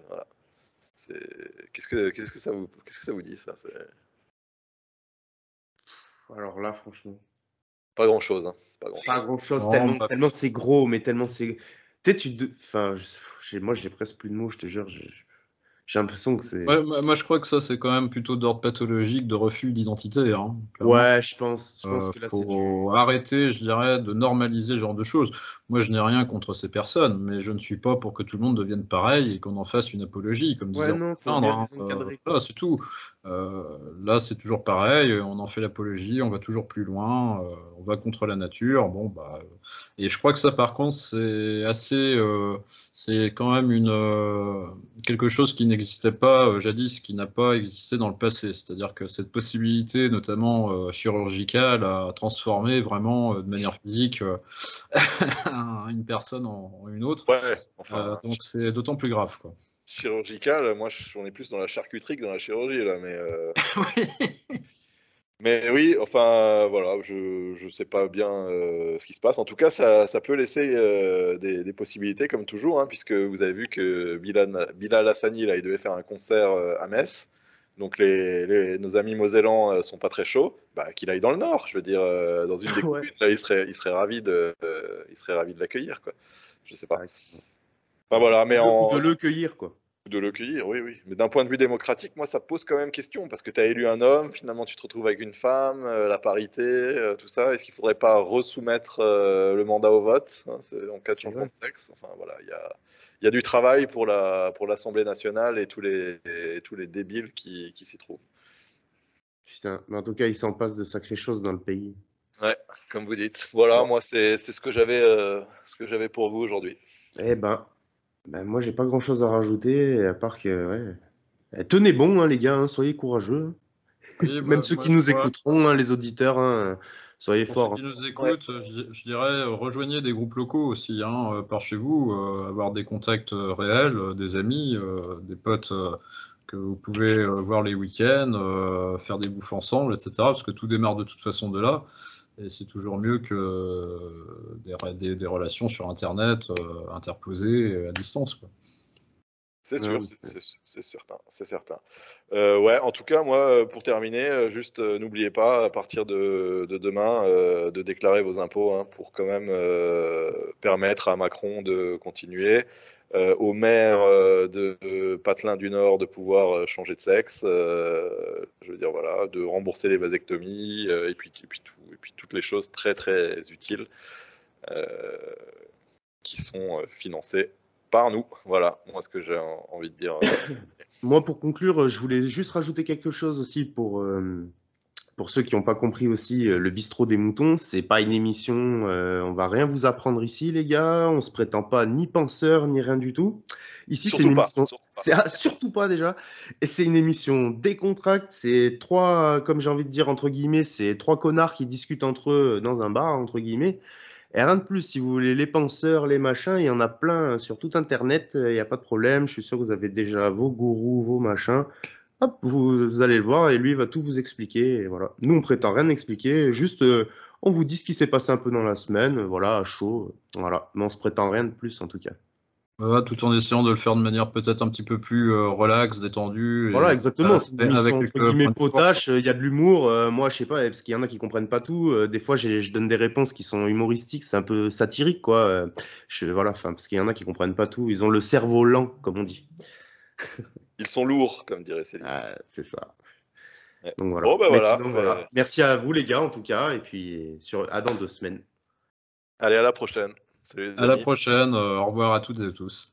voilà. Qu'est-ce que ça vous dit, ça? Alors là, franchement, Pas grand-chose, hein. Pas pas grand-chose. grand-chose, Non, bah, tellement c'est gros, mais tellement c'est. Tu sais, enfin, moi, j'ai presque plus de mots, je te jure. J'ai l'impression que c'est. ouais, moi, je crois que ça, c'est quand même plutôt d'ordre pathologique de refus d'identité, hein, clairement. Ouais, je pense que là, c'est Faut arrêter, je dirais, de normaliser ce genre de choses. Moi, je n'ai rien contre ces personnes, mais je ne suis pas pour que tout le monde devienne pareil et qu'on en fasse une apologie, comme disait Ouais, non, faut Alexandre, bien hein. les encadrer, quoi. Voilà, c'est tout. Là, c'est toujours pareil, on en fait l'apologie, on va toujours plus loin, on va contre la nature. Bon, bah, et je crois que ça, par contre, c'est assez, c'est quand même quelque chose qui n'existait pas jadis, qui n'a pas existé dans le passé. C'est-à-dire que cette possibilité, notamment chirurgicale, a transformé vraiment de manière physique une personne en une autre. Ouais, enfin, Donc c'est d'autant plus grave, quoi. chirurgical, moi, on est plus dans la charcuterie que dans la chirurgie, là, mais... Oui. Mais oui, enfin, voilà, je sais pas bien ce qui se passe. En tout cas, ça peut laisser des possibilités, comme toujours, hein, puisque vous avez vu que Bilal Hassani, là, il devait faire un concert à Metz. Donc, nos amis mosellans sont pas très chauds. Bah, qu'il aille dans le Nord, je veux dire, dans une des Ouais. communes, là, il serait ravi il serait ravi de l'accueillir, quoi. Je sais pas. Ouais. Enfin, voilà, mais Ou de le cueillir, quoi. de le cueillir, oui, oui. Mais d'un point de vue démocratique, moi, ça pose quand même question, parce que tu as élu un homme, finalement, tu te retrouves avec une femme, la parité, tout ça. Est-ce qu'il ne faudrait pas resoumettre le mandat au vote, hein, en cas de changement de sexe? Enfin, voilà, il y a du travail pour l'Assemblée nationale et tous les débiles qui s'y trouvent. Putain, mais en tout cas, il s'en passe de sacrées choses dans le pays. Ouais, comme vous dites. Voilà, Bon. moi, c'est ce que j'avais pour vous aujourd'hui. Eh ben, moi, j'ai pas grand-chose à rajouter, à part que, ouais. Tenez bon, hein, les gars, hein, soyez courageux. Oui, Même ceux moi, qui nous voilà. écouteront, hein, les auditeurs, hein, soyez Pour ceux forts, qui hein. nous Ouais. écoutent, je dirais, rejoignez des groupes locaux aussi, hein, par chez vous, avoir des contacts réels, des amis, des potes que vous pouvez voir les week-ends, faire des bouffes ensemble, etc. Parce que tout démarre de toute façon de là. Et c'est toujours mieux que des relations sur Internet, interposées à distance, quoi. C'est Non, sûr, mais c'est certain, c'est certain. Ouais, en tout cas, moi, pour terminer, juste n'oubliez pas, à partir de demain, de déclarer vos impôts, hein, pour quand même permettre à Macron de continuer, au maire de Patelin du Nord de pouvoir changer de sexe, je veux dire, voilà, de rembourser les vasectomies, et puis toutes les choses très très utiles euh, qui sont financées par nous. Voilà, moi ce que j'ai envie de dire. Moi, pour conclure, je voulais juste rajouter quelque chose aussi pour ceux qui n'ont pas compris aussi, le bistrot des moutons, c'est pas une émission, on va rien vous apprendre ici, les gars. On se prétend pas ni penseur ni rien du tout. Ici, c'est une Surtout pas. émission. Surtout pas déjà. Et c'est une émission décontracte. C'est trois, comme j'ai envie de dire entre guillemets, c'est trois connards qui discutent entre eux dans un bar entre guillemets. Et rien de plus. Si vous voulez les penseurs, les machins, il y en a plein sur tout Internet. Il n'y a pas de problème. Je suis sûr que vous avez déjà vos gourous, vos machins. Hop, vous allez le voir et lui va tout vous expliquer. Et voilà. Nous, on prétend rien expliquer, juste on vous dit ce qui s'est passé un peu dans la semaine, voilà, à chaud. Voilà. Mais on se prétend rien de plus en tout cas. Voilà, tout en essayant de le faire de manière peut-être un petit peu plus relax, détendue. Voilà, exactement. C'est une émission avec entre quelques guillemets points de force. potache, il y a de l'humour. Moi, je sais pas, parce qu'il y en a qui comprennent pas tout. Des fois, je donne des réponses qui sont humoristiques, c'est un peu satirique, quoi. Voilà, enfin, parce qu'il y en a qui comprennent pas tout. Ils ont le cerveau lent, comme on dit. Ils sont lourds, comme dirait Céline. C'est ça. Ouais. Donc voilà. Bon, bah Mais voilà. sinon, voilà. Merci à vous, les gars, en tout cas. Et puis, à dans 2 semaines. Allez, à la prochaine. Salut les À la amis. prochaine. Au revoir à toutes et à tous.